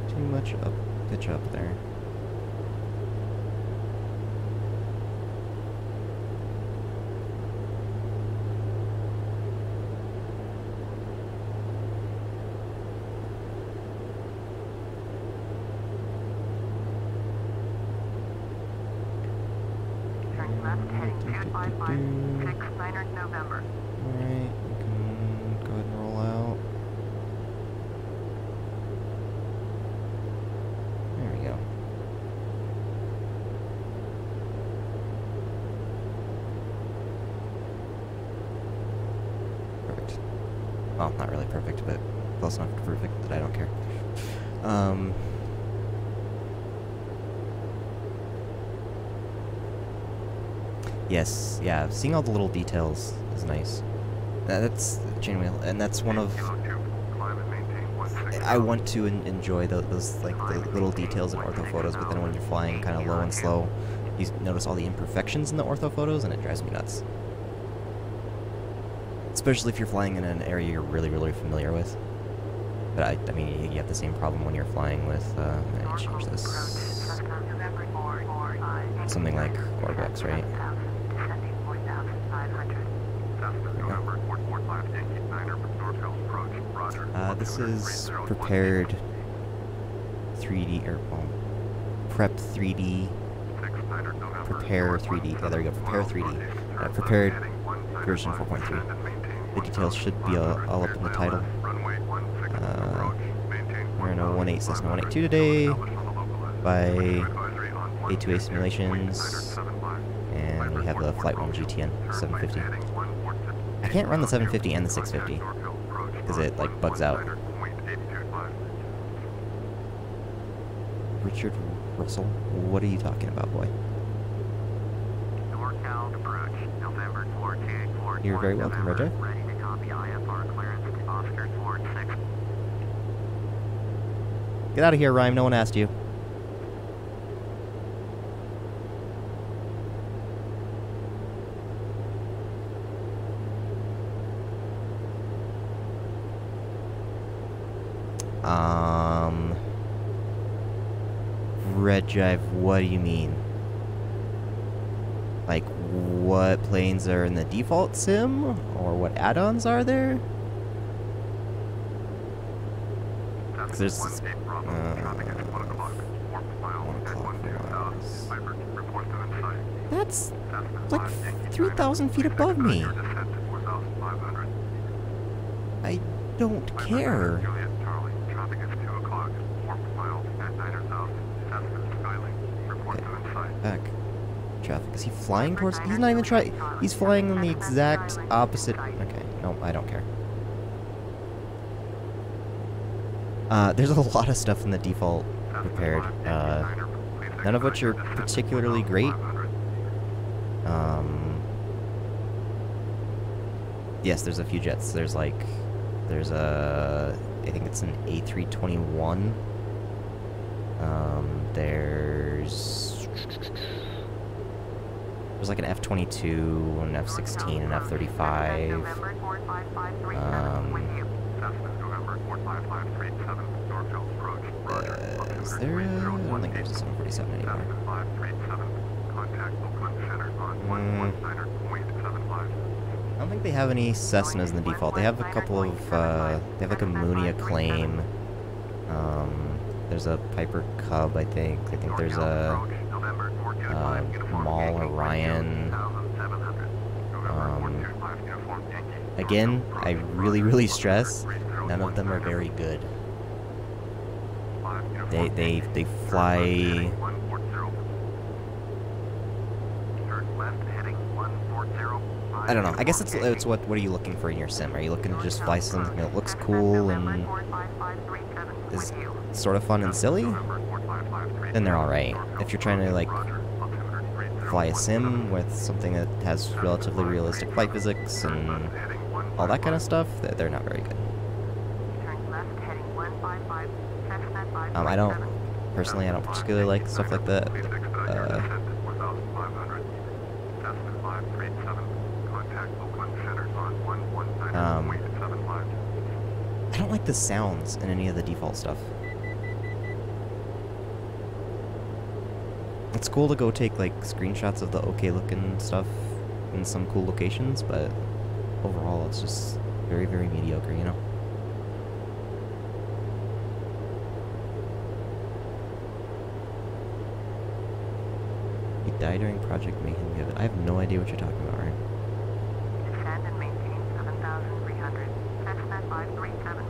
Too much pitch up there. Turn left heading 25569 November. Alright, we can go ahead and roll out. There we go. Perfect. Well, not really perfect, but close enough to perfect that I don't care. Yes, yeah, seeing all the little details is nice. That's genuinely, and that's one of... I want to enjoy those like the little details in ortho photos, but then when you're flying kind of low and slow, you notice all the imperfections in the ortho photos, and it drives me nuts. Especially if you're flying in an area you're really, really familiar with. But I mean, you have the same problem when you're flying with, let me change this. Something like Orbex, right? This is Prepar3d, or, well, Prep3d, Prepar3d, yeah, there we go, Prepar3d, prepared version 4.3. The details should be all up in the title. We're in a 1.8 Cessna 182 today by A2A Simulations, and we have the Flight1 GTN 750. I can't run the 750 and the 650 because it like bugs out. Richard Russell, what are you talking about, boy? You're very welcome, Roger. Get out of here, Rhyme. No one asked you. Red Drive, what do you mean? Like, what planes are in the default sim? Or what add-ons are there? Because there's this, 1 o'clock. That's like 3,000 feet above me. I don't care. Back. Traffic. Is he flying towards? He's not even trying. He's flying in the exact opposite. Okay. No, I don't care. There's a lot of stuff in the default prepared. None of which are particularly great. Yes, there's a few jets. There's a, I think it's an A321. There's like an F-22, an F-16, an F-35. Is there a... I don't think there's a 747 anymore. I don't think they have any Cessnas in the default. They have a couple of, they have like a Mooney Acclaim. There's a Piper Cub, I think. I think there's a Maul Orion. Again, I really stress, none of them are very good. They fly... I don't know. I guess it's what are you looking for in your sim? Are you looking to just fly something that looks cool and is sort of fun and silly? Then they're alright. If you're trying to like fly a sim with something that has relatively realistic flight physics and all that kind of stuff, they're not very good. I don't particularly like stuff like that. I don't like the sounds in any of the default stuff. It's cool to go take like screenshots of the okay looking stuff in some cool locations, but overall it's just very mediocre, you know? He died during Project Mayhem Give It. I have no idea what you're talking about, right? Descend and maintain 7,300. Cessna 537.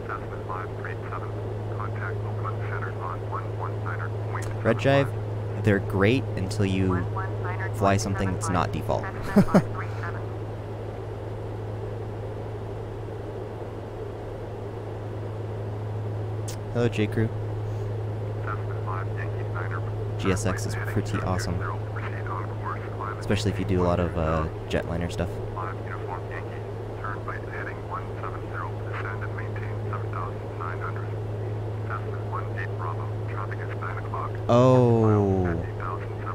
Cessna 537. Contact Oakland Center on 119er point. Red Jive, they're great until you fly something that's not default. Hello, J. Crew. GSX is pretty awesome. Especially if you do a lot of jetliner stuff. 5 Uniform Yankee, turn right heading 170, descend and maintain 7,900. Cessna 18 Bravo, traffic is 9 o'clock. Oh,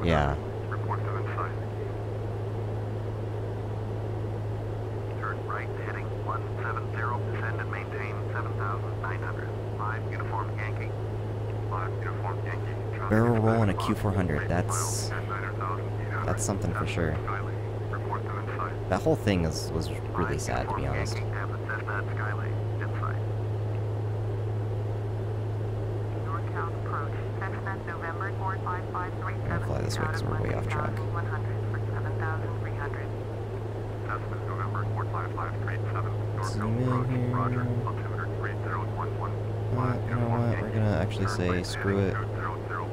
yeah. Report to inside. Turn right heading 170, descend and maintain 7,900. 5 Uniform Yankee. 5 Uniform Yankee, traffic Barrel is roll 9 on a o'clock. Q400. That's 9,800. something for sure. Skylane, report to inside. That whole thing was really sad, to be honest. Have the Cessna at Skylane, inside. Northbound approach, Cessna November 45537. I'll fly this way 'cause we're way off track. 100 for 7,300. Cessna November 45537. Zoom in Approach, here. Roger, altimeter 3011. You know what? We're gonna actually say screw it.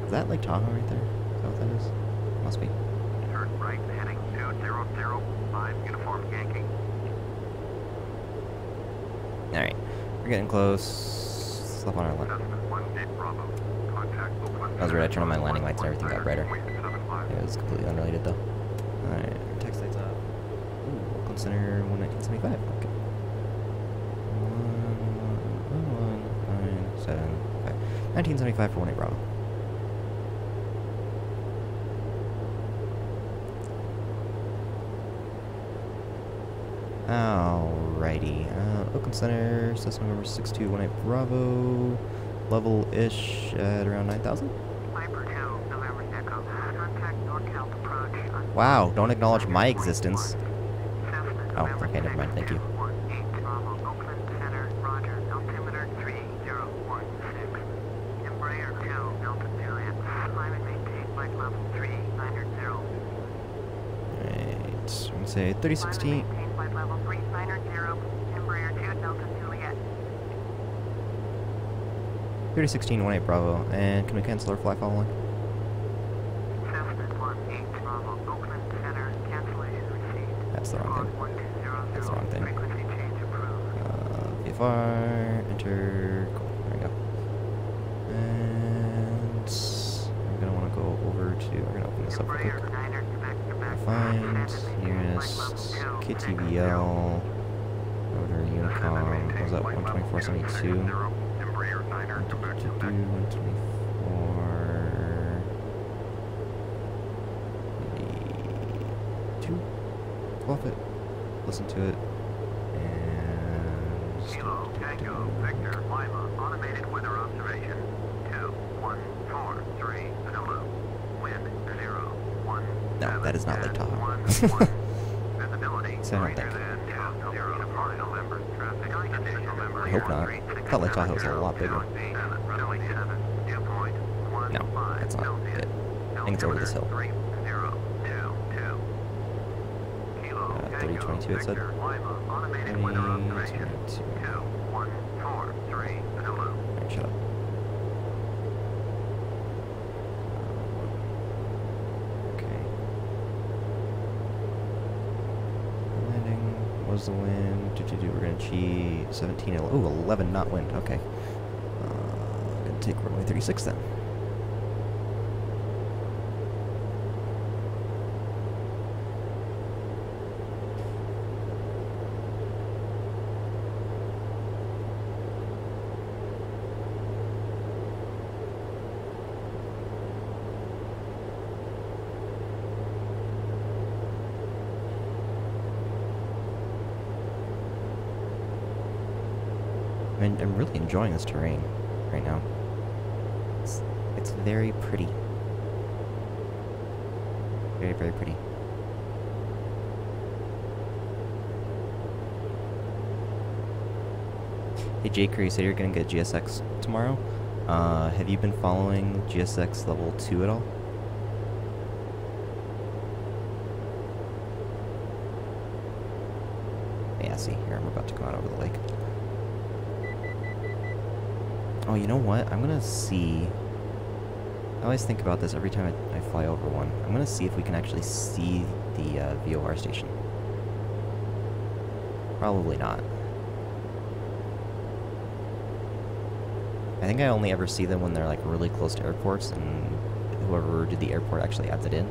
Is that Lake Tahoe right there? Is that what that is? Must be. Turn right heading 200, 5 Uniform Yankee. Alright. We're getting close. Slip on our line. That was weird. I turned on my landing lights and everything got brighter. It was completely unrelated though. Alright. Text lights up. Ooh, Oakland Center 1975. Okay. 1975. 1975 for 18 Bravo. Alrighty. Oakland Center, Cessna number 6218 Bravo. Level-ish at around 9,000. Viper 2, November Echo. Contact NorCal approach on Wow, don't acknowledge my existence. Cessna Oh, November okay, never mind, thank you. 618 Bravo, Oakland Center, Roger, altimeter 3016. Embraer 2, Delta Juliet, climb and maintain flight level 390. Alright, I'm gonna say 3016. Maintain flight level 390, Embraer 2, Delta Juliet. 3016 Bravo. And can we cancel our fly following? Cessna 18 Bravo, Oakland Center, cancellation received. That's the wrong Log thing. 1200, That's the wrong thing. frequency change approved. VFR, enter, cool, there we go. And I'm gonna want to go over to, we're gonna open this up real quick. Embraer 9er, back-to-back, Find descend and maintain nearest flight level 2, KTVL, rotor Unicom, what was that, 124.72? Embraer 9er, go back to 124, maybe 2, go off it, listen to it, and Kilo, Tango, Victor, Lima, automated weather observation. 2143, Zulu. Wind 01. no, that is not Lake Tahoe. Visibility So I don't greater think. than 0. November traffic condition. November I hope not. I thought Lake Tahoe was a lot bigger. Runway 7, dew point No, that's not it. I think it's over this hill. 3022. Kilo, 3022 it said. Victor, Lima, automated weather observation. 3022. 2143, Zulu. Alright, shut up. Okay. Landing was the wind. We're gonna achieve 17. Ooh, 11 knot wind. Okay. Gonna take runway 36 then. I'm really enjoying this terrain right now. It's very pretty. Very, very pretty. Hey J-Crew, you said you're gonna get GSX tomorrow. Have you been following GSX level 2 at all? Yeah, see, here, I'm about to come out over the lake. Oh, you know what? I'm gonna see. I always think about this every time I fly over one. I'm gonna see if we can actually see the VOR station. Probably not. I think I only ever see them when they're like really close to airports, and whoever did the airport actually adds it in.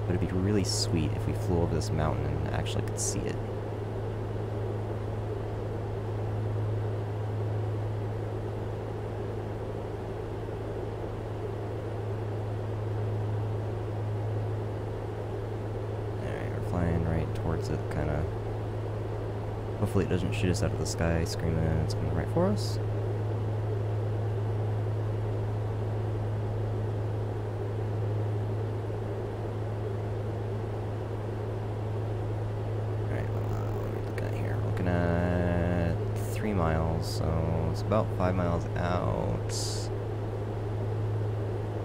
But it'd be really sweet if we flew over this mountain and actually could see it. Alright, we're flying right towards it, kinda. Hopefully it doesn't shoot us out of the sky, screaming it's coming right for us. Looking at 3 miles, so it's about 5 miles out.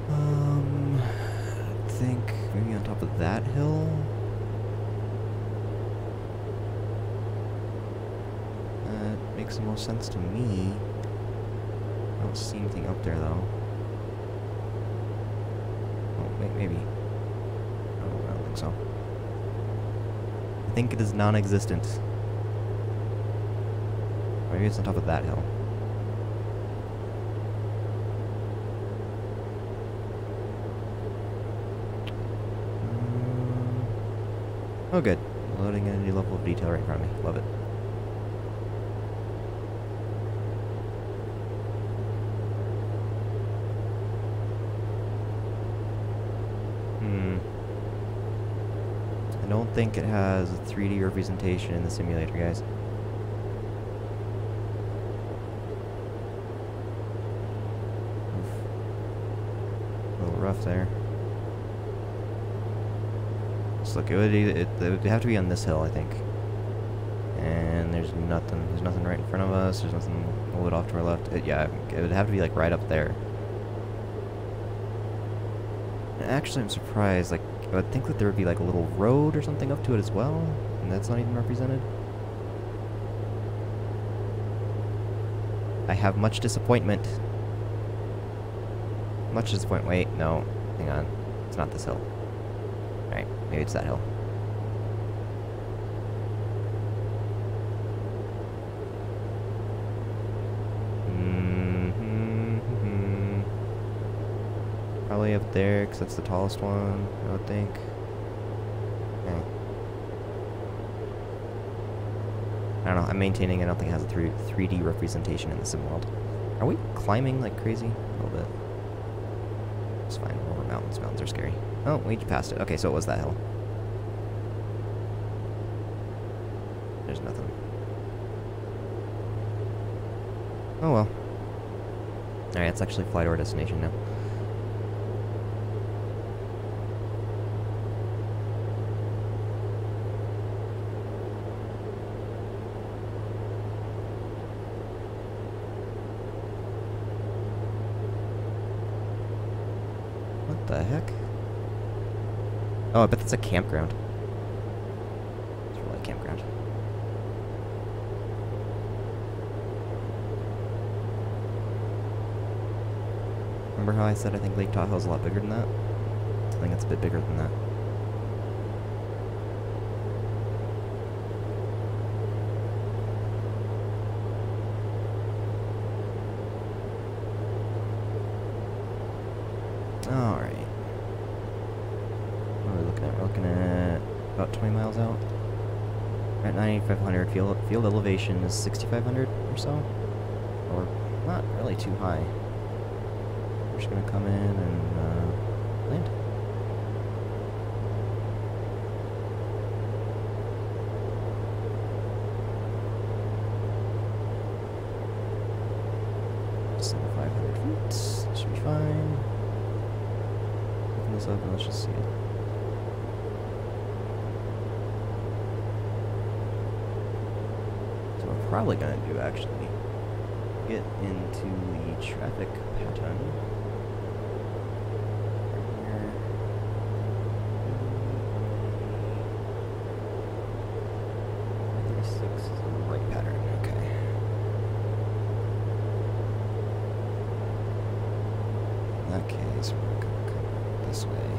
I think maybe on top of that hill. That makes the most sense to me. I don't see anything up there though. Oh, maybe. Oh, I don't think so. I think it is non-existent. Maybe it's on top of that hill. Oh good. Loading in a new level of detail right in front of me. Love it. I don't think it has a 3D representation in the simulator, guys. Rough there. So look, it would have to be on this hill, I think. And there's nothing. There's nothing right in front of us. There's nothing a little bit off to our left. Yeah, it would have to be like right up there. And actually, I'm surprised. Like, I would think that there would be like a little road or something up to it as well, and that's not even represented. I have much disappointment. Much disappointment. Wait, no. Hang on. It's not this hill. Alright, maybe it's that hill. Probably up there, because that's the tallest one, I would think. Okay. I don't know, I'm maintaining I don't think it has a 3D representation in the sim world. Are we climbing like crazy? A little bit. It's fine. We're over mountains. Mountains are scary. Oh, we passed it. Okay, so it was that hill. There's nothing. Oh well. Alright, let's actually fly to our destination now. What the heck? Oh, I bet that's a campground. It's really a campground. Remember how I said I think Lake Tahoe's a lot bigger than that? I think it's a bit bigger than that. Alright. What are we looking at? We're looking at about 20 miles out. We're at 9,500. Field elevation is 6,500 or so. Or not really too high. We're just gonna come in and land. Just 500 feet. Should be fine. Open this up and let's just see it. So what we're probably gonna do actually get into the traffic pattern. In that case, we're going to come this way.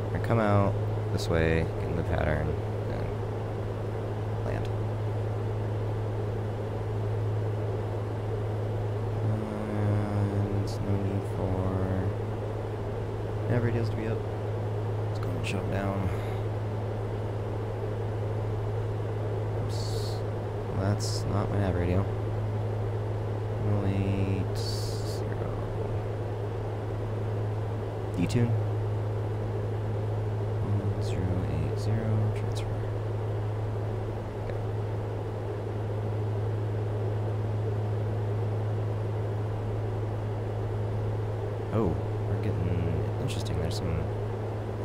We're going to come out this way, get in the pattern, and land. shut them down. Oops. Well, that's not my nav radio. 080. Detune. 1080 transfer. Okay. Oh, we're getting interesting. There's some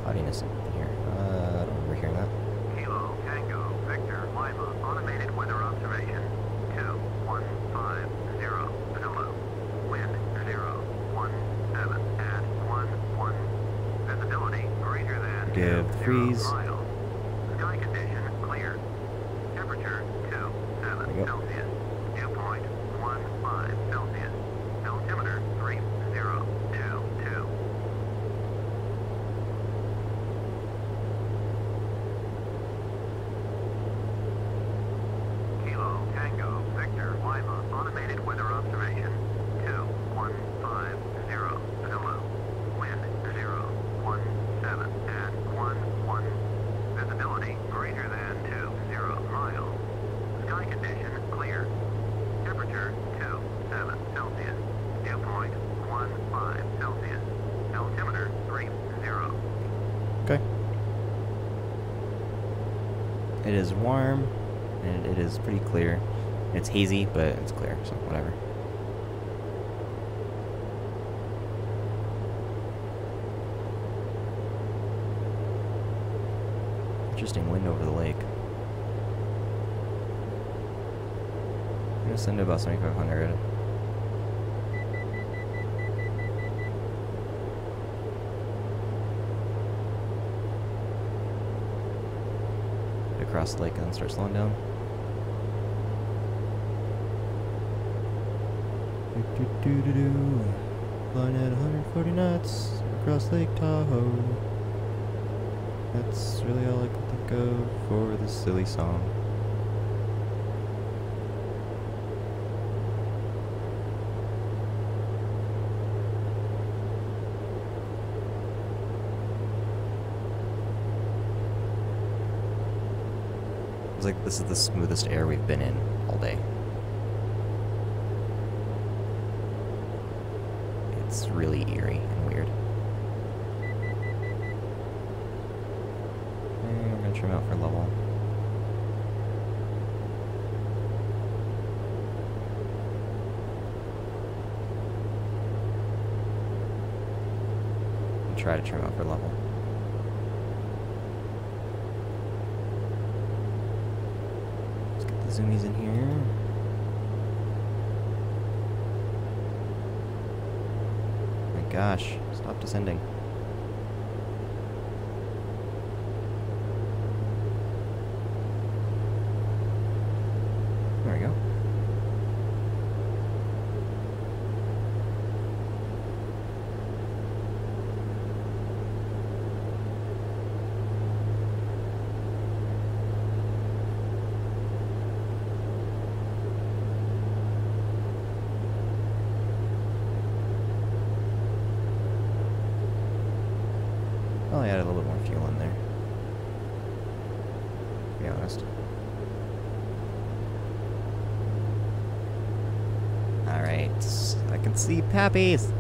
cloudiness in here. I don't remember hearing that. Kilo, Tango, Victor, Lima, automated weather observation. 2150, Zulu. Wind 017 at 11. Visibility greater than Give 0 freeze. miles. Sky condition clear. Temperature 27 There you go. Celsius. Dew point 15 Celsius. Altimeter 3022. Kilo, Tango, Victor, Lima, automated weather observation. 2150, Zulu. Wind 017 at 11. Visibility greater than 20 miles. Sky condition clear. Temperature 27 Celsius. Dew point 15 Celsius. Altimeter 30. Okay. It is warm, and it is pretty clear. It's hazy, but it's clear, so whatever. Interesting wind over the lake. I'm gonna send to about 7,500. Across the lake and then start slowing down. Flying at 140 knots across Lake Tahoe. That's really all I can think of for this silly song. It's like this is the smoothest air we've been in all day. It's really eerie and weird. And we're gonna trim out for level. And try to trim out for level. Let's get the zoomies in here. Gosh, stop descending. There we go. Well, I added a little bit more fuel in there, to be honest. Alright, I can see Pappies!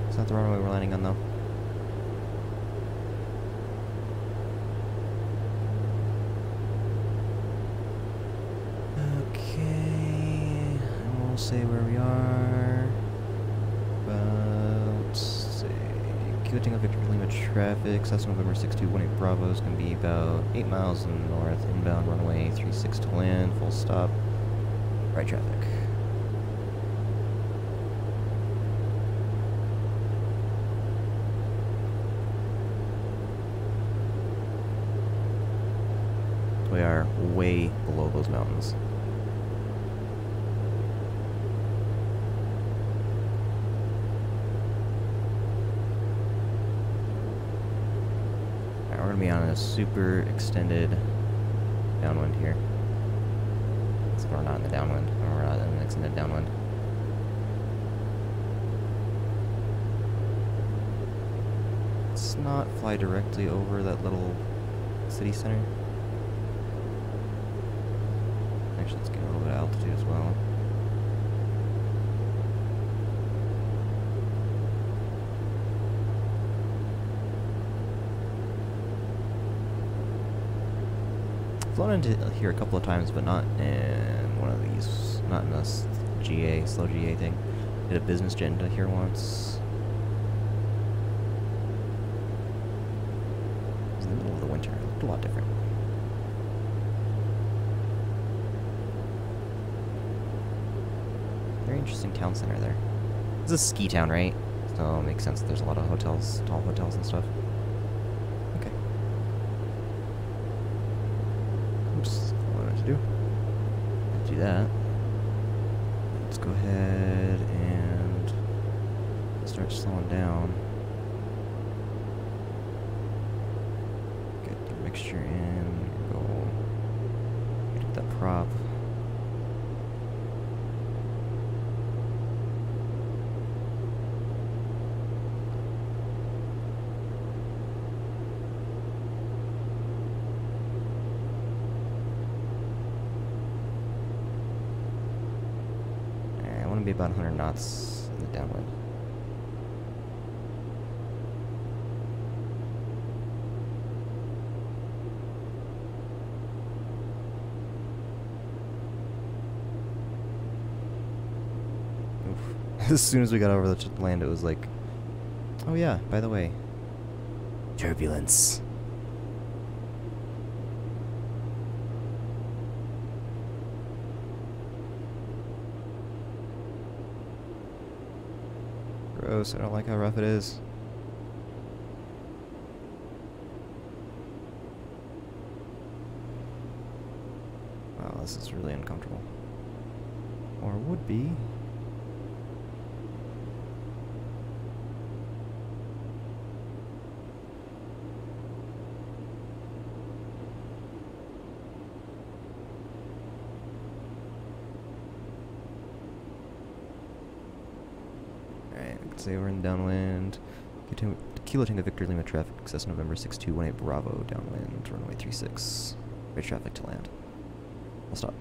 It's not the runway we're landing on, though. Okay, and we'll say where we are. Quitting of Victor Lima traffic, Cessna November 6218 Bravo is going to be about 8 miles in the north, inbound runway 36 to land, full stop, right traffic. We are way below those mountains. We're going to be on a super extended downwind here. So we're not in the downwind. We're not in an extended downwind. let's not fly directly over that little city center. Actually, let's get a little bit of altitude as well. I've flown into here a couple of times, but not in one of these, not in this GA, slow GA thing. Did a business jet into here once. It was in the middle of the winter. It looked a lot different. Very interesting town center there. It's a ski town, right? So it makes sense. There's a lot of hotels, tall hotels and stuff. Okay. Oops, what wanted to do. Let's do that. Let's go ahead and start slowing down. Get the mixture in. Go get that prop. Be about 100 knots in the downwind. Oof. As soon as we got over the land, it was like, oh yeah, by the way, turbulence. Gross, I don't like how rough it is. Wow, this is really uncomfortable. Or would be. Say we're in downwind. Kilo Tango Victor Lima traffic, Cessna November 6218 Bravo, downwind, runway 36. Right traffic to land. I'll stop.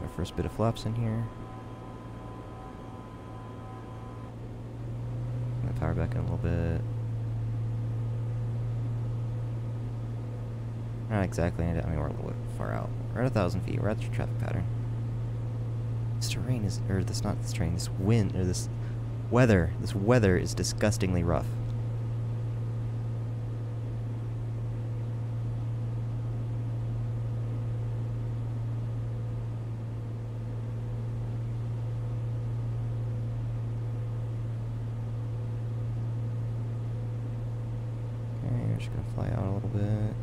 Our first bit of flaps in here. Gonna power back in a little bit. Not exactly, I mean, we're a little bit far out. We're at 1,000 feet, we're at the traffic pattern. This terrain is, or this, not this terrain, this wind, or this weather is disgustingly rough. Okay, we're just gonna fly out a little bit.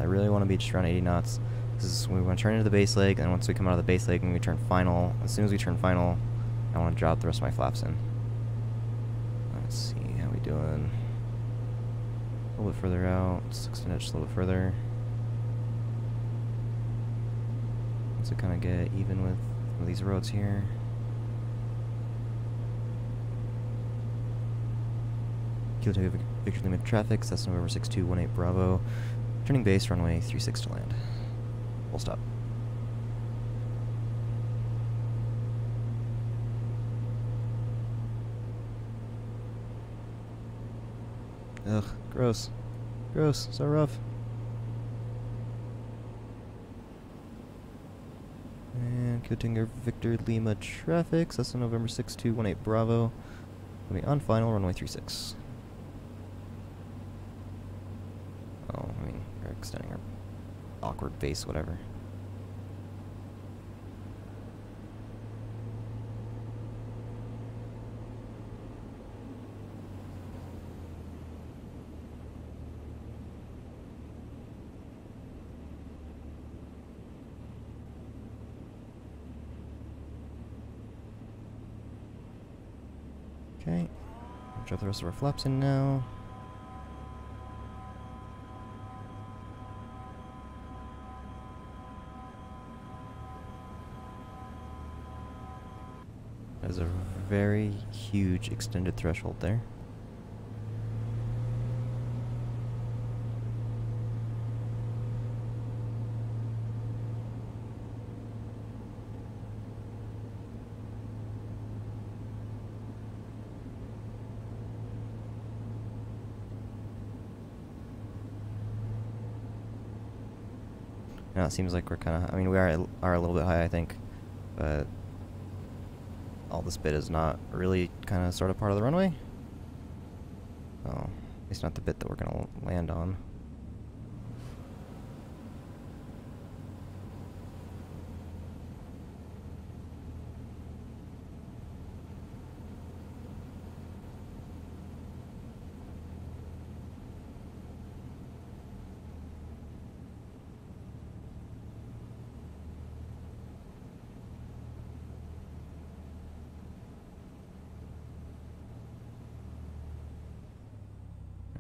I really want to be just around 80 knots. This is we want to turn into the base leg, and once we come out of the base leg and we turn final, as soon as we turn final, I want to drop the rest of my flaps in. Let's see how we doing. A little bit further out, let's extend it just a little bit further. Once we kind of get even with some of these roads here. Kilo Tango Victor Lima traffic, Cessna November 6218 Bravo. Turning base, runway 36 to land. Full stop. Ugh, gross. Gross, so rough. And Kilo Tango Victor Lima traffic, Cessna November 6218 Bravo. We'll be on final, runway 36. Oh, I mean, we're extending our awkward base, whatever. Okay. Drop the rest of our flaps in now. There's a very huge extended threshold there. Now it seems like we're kind of, I mean, we are a little bit high, I think, but all this bit is not really kind of sort of part of the runway. Oh, at least not the bit that we're going to land on.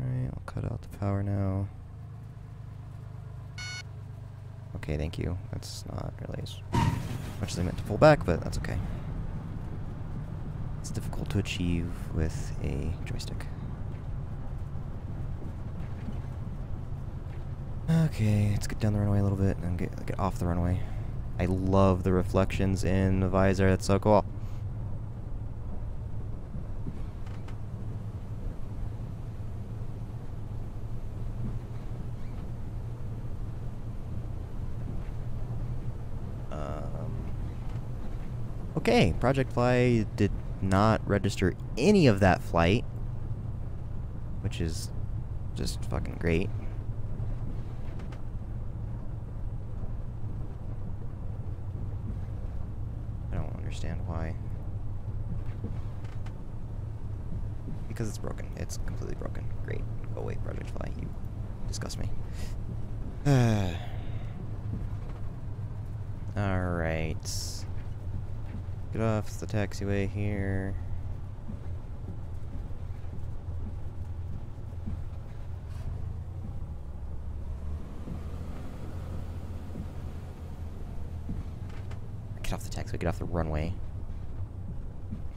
Alright, I'll cut out the power now. Okay, thank you. That's not really as much as I meant to pull back, but that's okay. It's difficult to achieve with a joystick. Okay, let's get down the runway a little bit and get off the runway. I love the reflections in the visor, that's so cool. Okay, Project Fly did not register any of that flight, which is just fucking great. I don't understand why. Because it's broken. It's completely broken. Great. Go away, Project Fly. You disgust me. Alright. Get off the taxiway here. Get off the taxiway, get off the runway.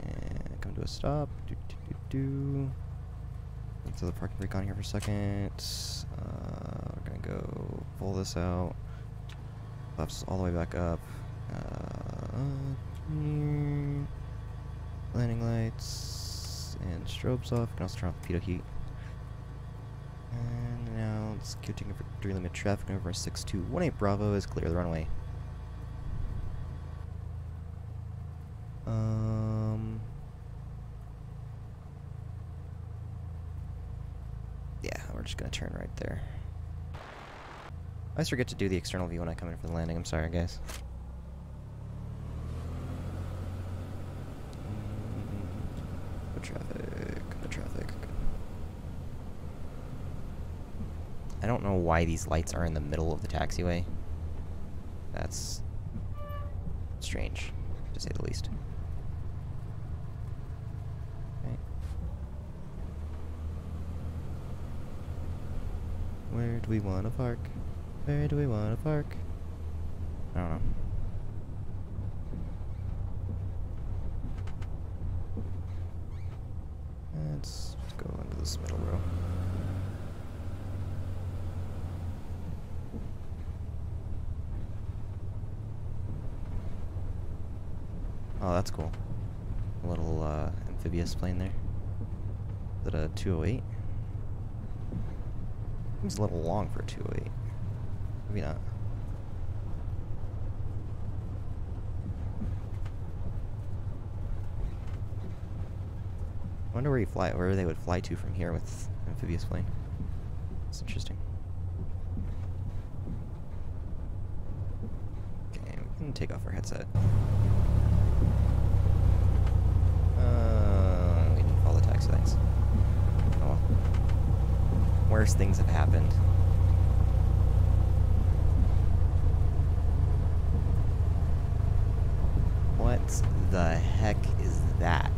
And come to a stop. Let's do the parking brake on here for a second. We're gonna go pull this out. Flaps all the way back up. Landing lights and strobes off. Can also turn off the pitot heat. And now let's continue for victory limit traffic. Number 6218 Bravo is clear of the runway. Yeah, we're just gonna turn right there. I always forget to do the external view when I come in for the landing. I'm sorry, guys. Traffic. I don't know why these lights are in the middle of the taxiway. That's strange, to say the least. Okay. Where do we want to park? Where do we want to park? I don't know. Let's just go into this middle row. Oh, that's cool. A little amphibious plane there. Is it a 208? Seems a little long for a 208. Maybe not. I wonder where they would fly to from here with amphibious plane. It's interesting. Okay, we can take off our headset. We didn't follow the taxi lights. Oh well. Worse things have happened. What the heck is that?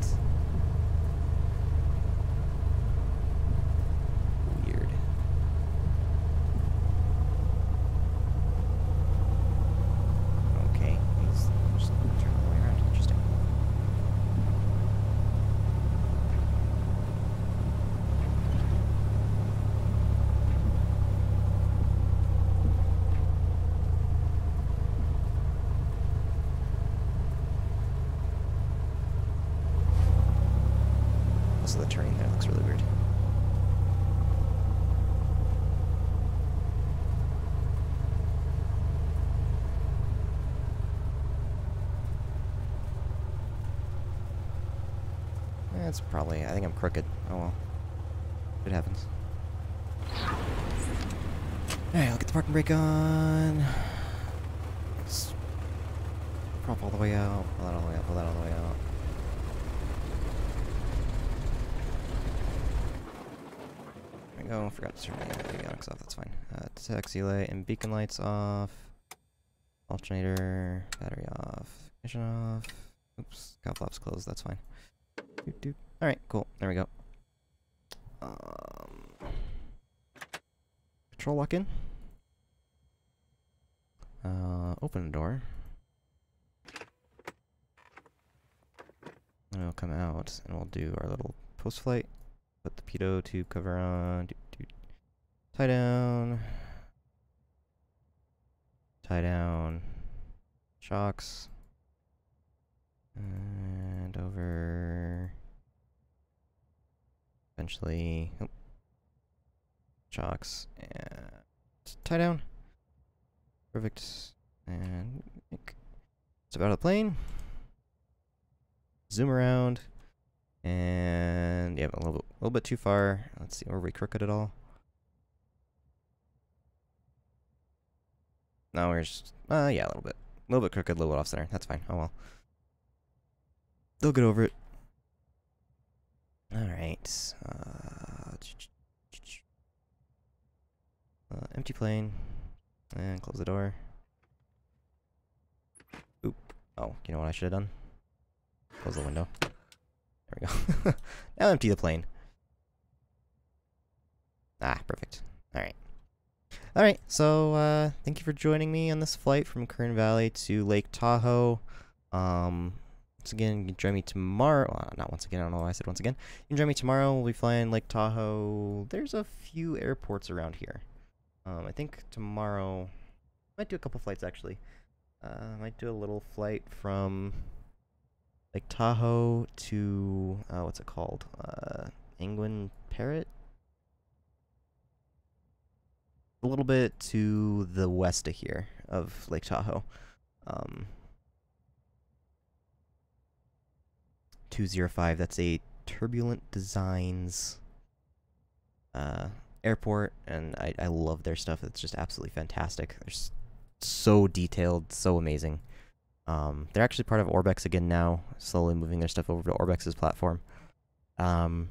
Also, the turning there looks really weird. It's probably, I think I'm crooked. Oh well. It happens. Alright, I'll get the parking brake on. Let's prop all the way out. Pull that all the way out, pull that all the way out. There we go, forgot to turn the avionics off, that's fine. Taxi light and beacon lights off. Alternator, battery off, ignition off. Oops, cowl flaps closed, that's fine. Doop, doop. Alright, cool, there we go. Control lock in. Open the door. And we'll come out and we'll do our little post flight. Put the pitot tube cover on. Tie down. Tie down. Shocks. And over. Eventually. Oh. Shocks. And tie down. Perfect. And step out of the plane. Zoom around. And yeah, a little bit too far. Let's see, are we crooked at all? No, we're just yeah, a little bit crooked, a little bit off center. That's fine. Oh well. They'll get over it. All right. Empty plane. And close the door. Oop. Oh, you know what I should have done? Close the window. There we go. Now empty the plane. Ah, perfect. Alright. Alright, so thank you for joining me on this flight from Kern Valley to Lake Tahoe. Once again, you can join me tomorrow. Well, not once again, I don't know why I said once again. You can join me tomorrow. We'll be flying Lake Tahoe. There's a few airports around here. I think tomorrow, might do a couple flights actually. Might do a little flight from Lake Tahoe to, what's it called? Penguin Parrot? A little bit to the west of here, of Lake Tahoe. 205, that's a Turbulent Designs airport, and I love their stuff. It's just absolutely fantastic. They're so detailed, so amazing. They're actually part of Orbex again now, slowly moving their stuff over to Orbex's platform. But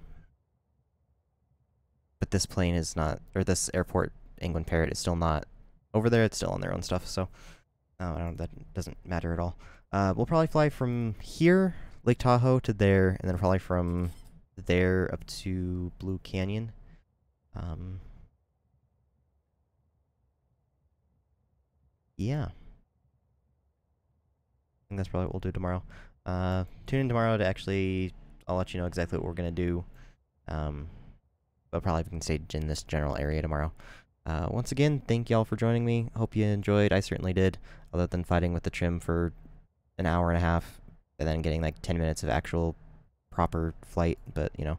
this plane is not, or this airport, Penguin Parrot, is still not over there. It's still on their own stuff, so I don't, that doesn't matter at all. We'll probably fly from here, Lake Tahoe, to there, and then probably from there up to Blue Canyon. Yeah. I think that's probably what we'll do tomorrow. Tune in tomorrow to actually, I'll let you know exactly what we're going to do. But probably we can stay in this general area tomorrow. Once again, thank y'all for joining me. Hope you enjoyed. I certainly did, other than fighting with the trim for an hour and a half and then getting like 10 minutes of actual proper flight. But, you know,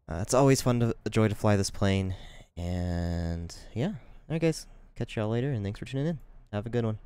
it's always fun a joy to fly this plane. And yeah, alright guys, catch y'all later, and thanks for tuning in. Have a good one.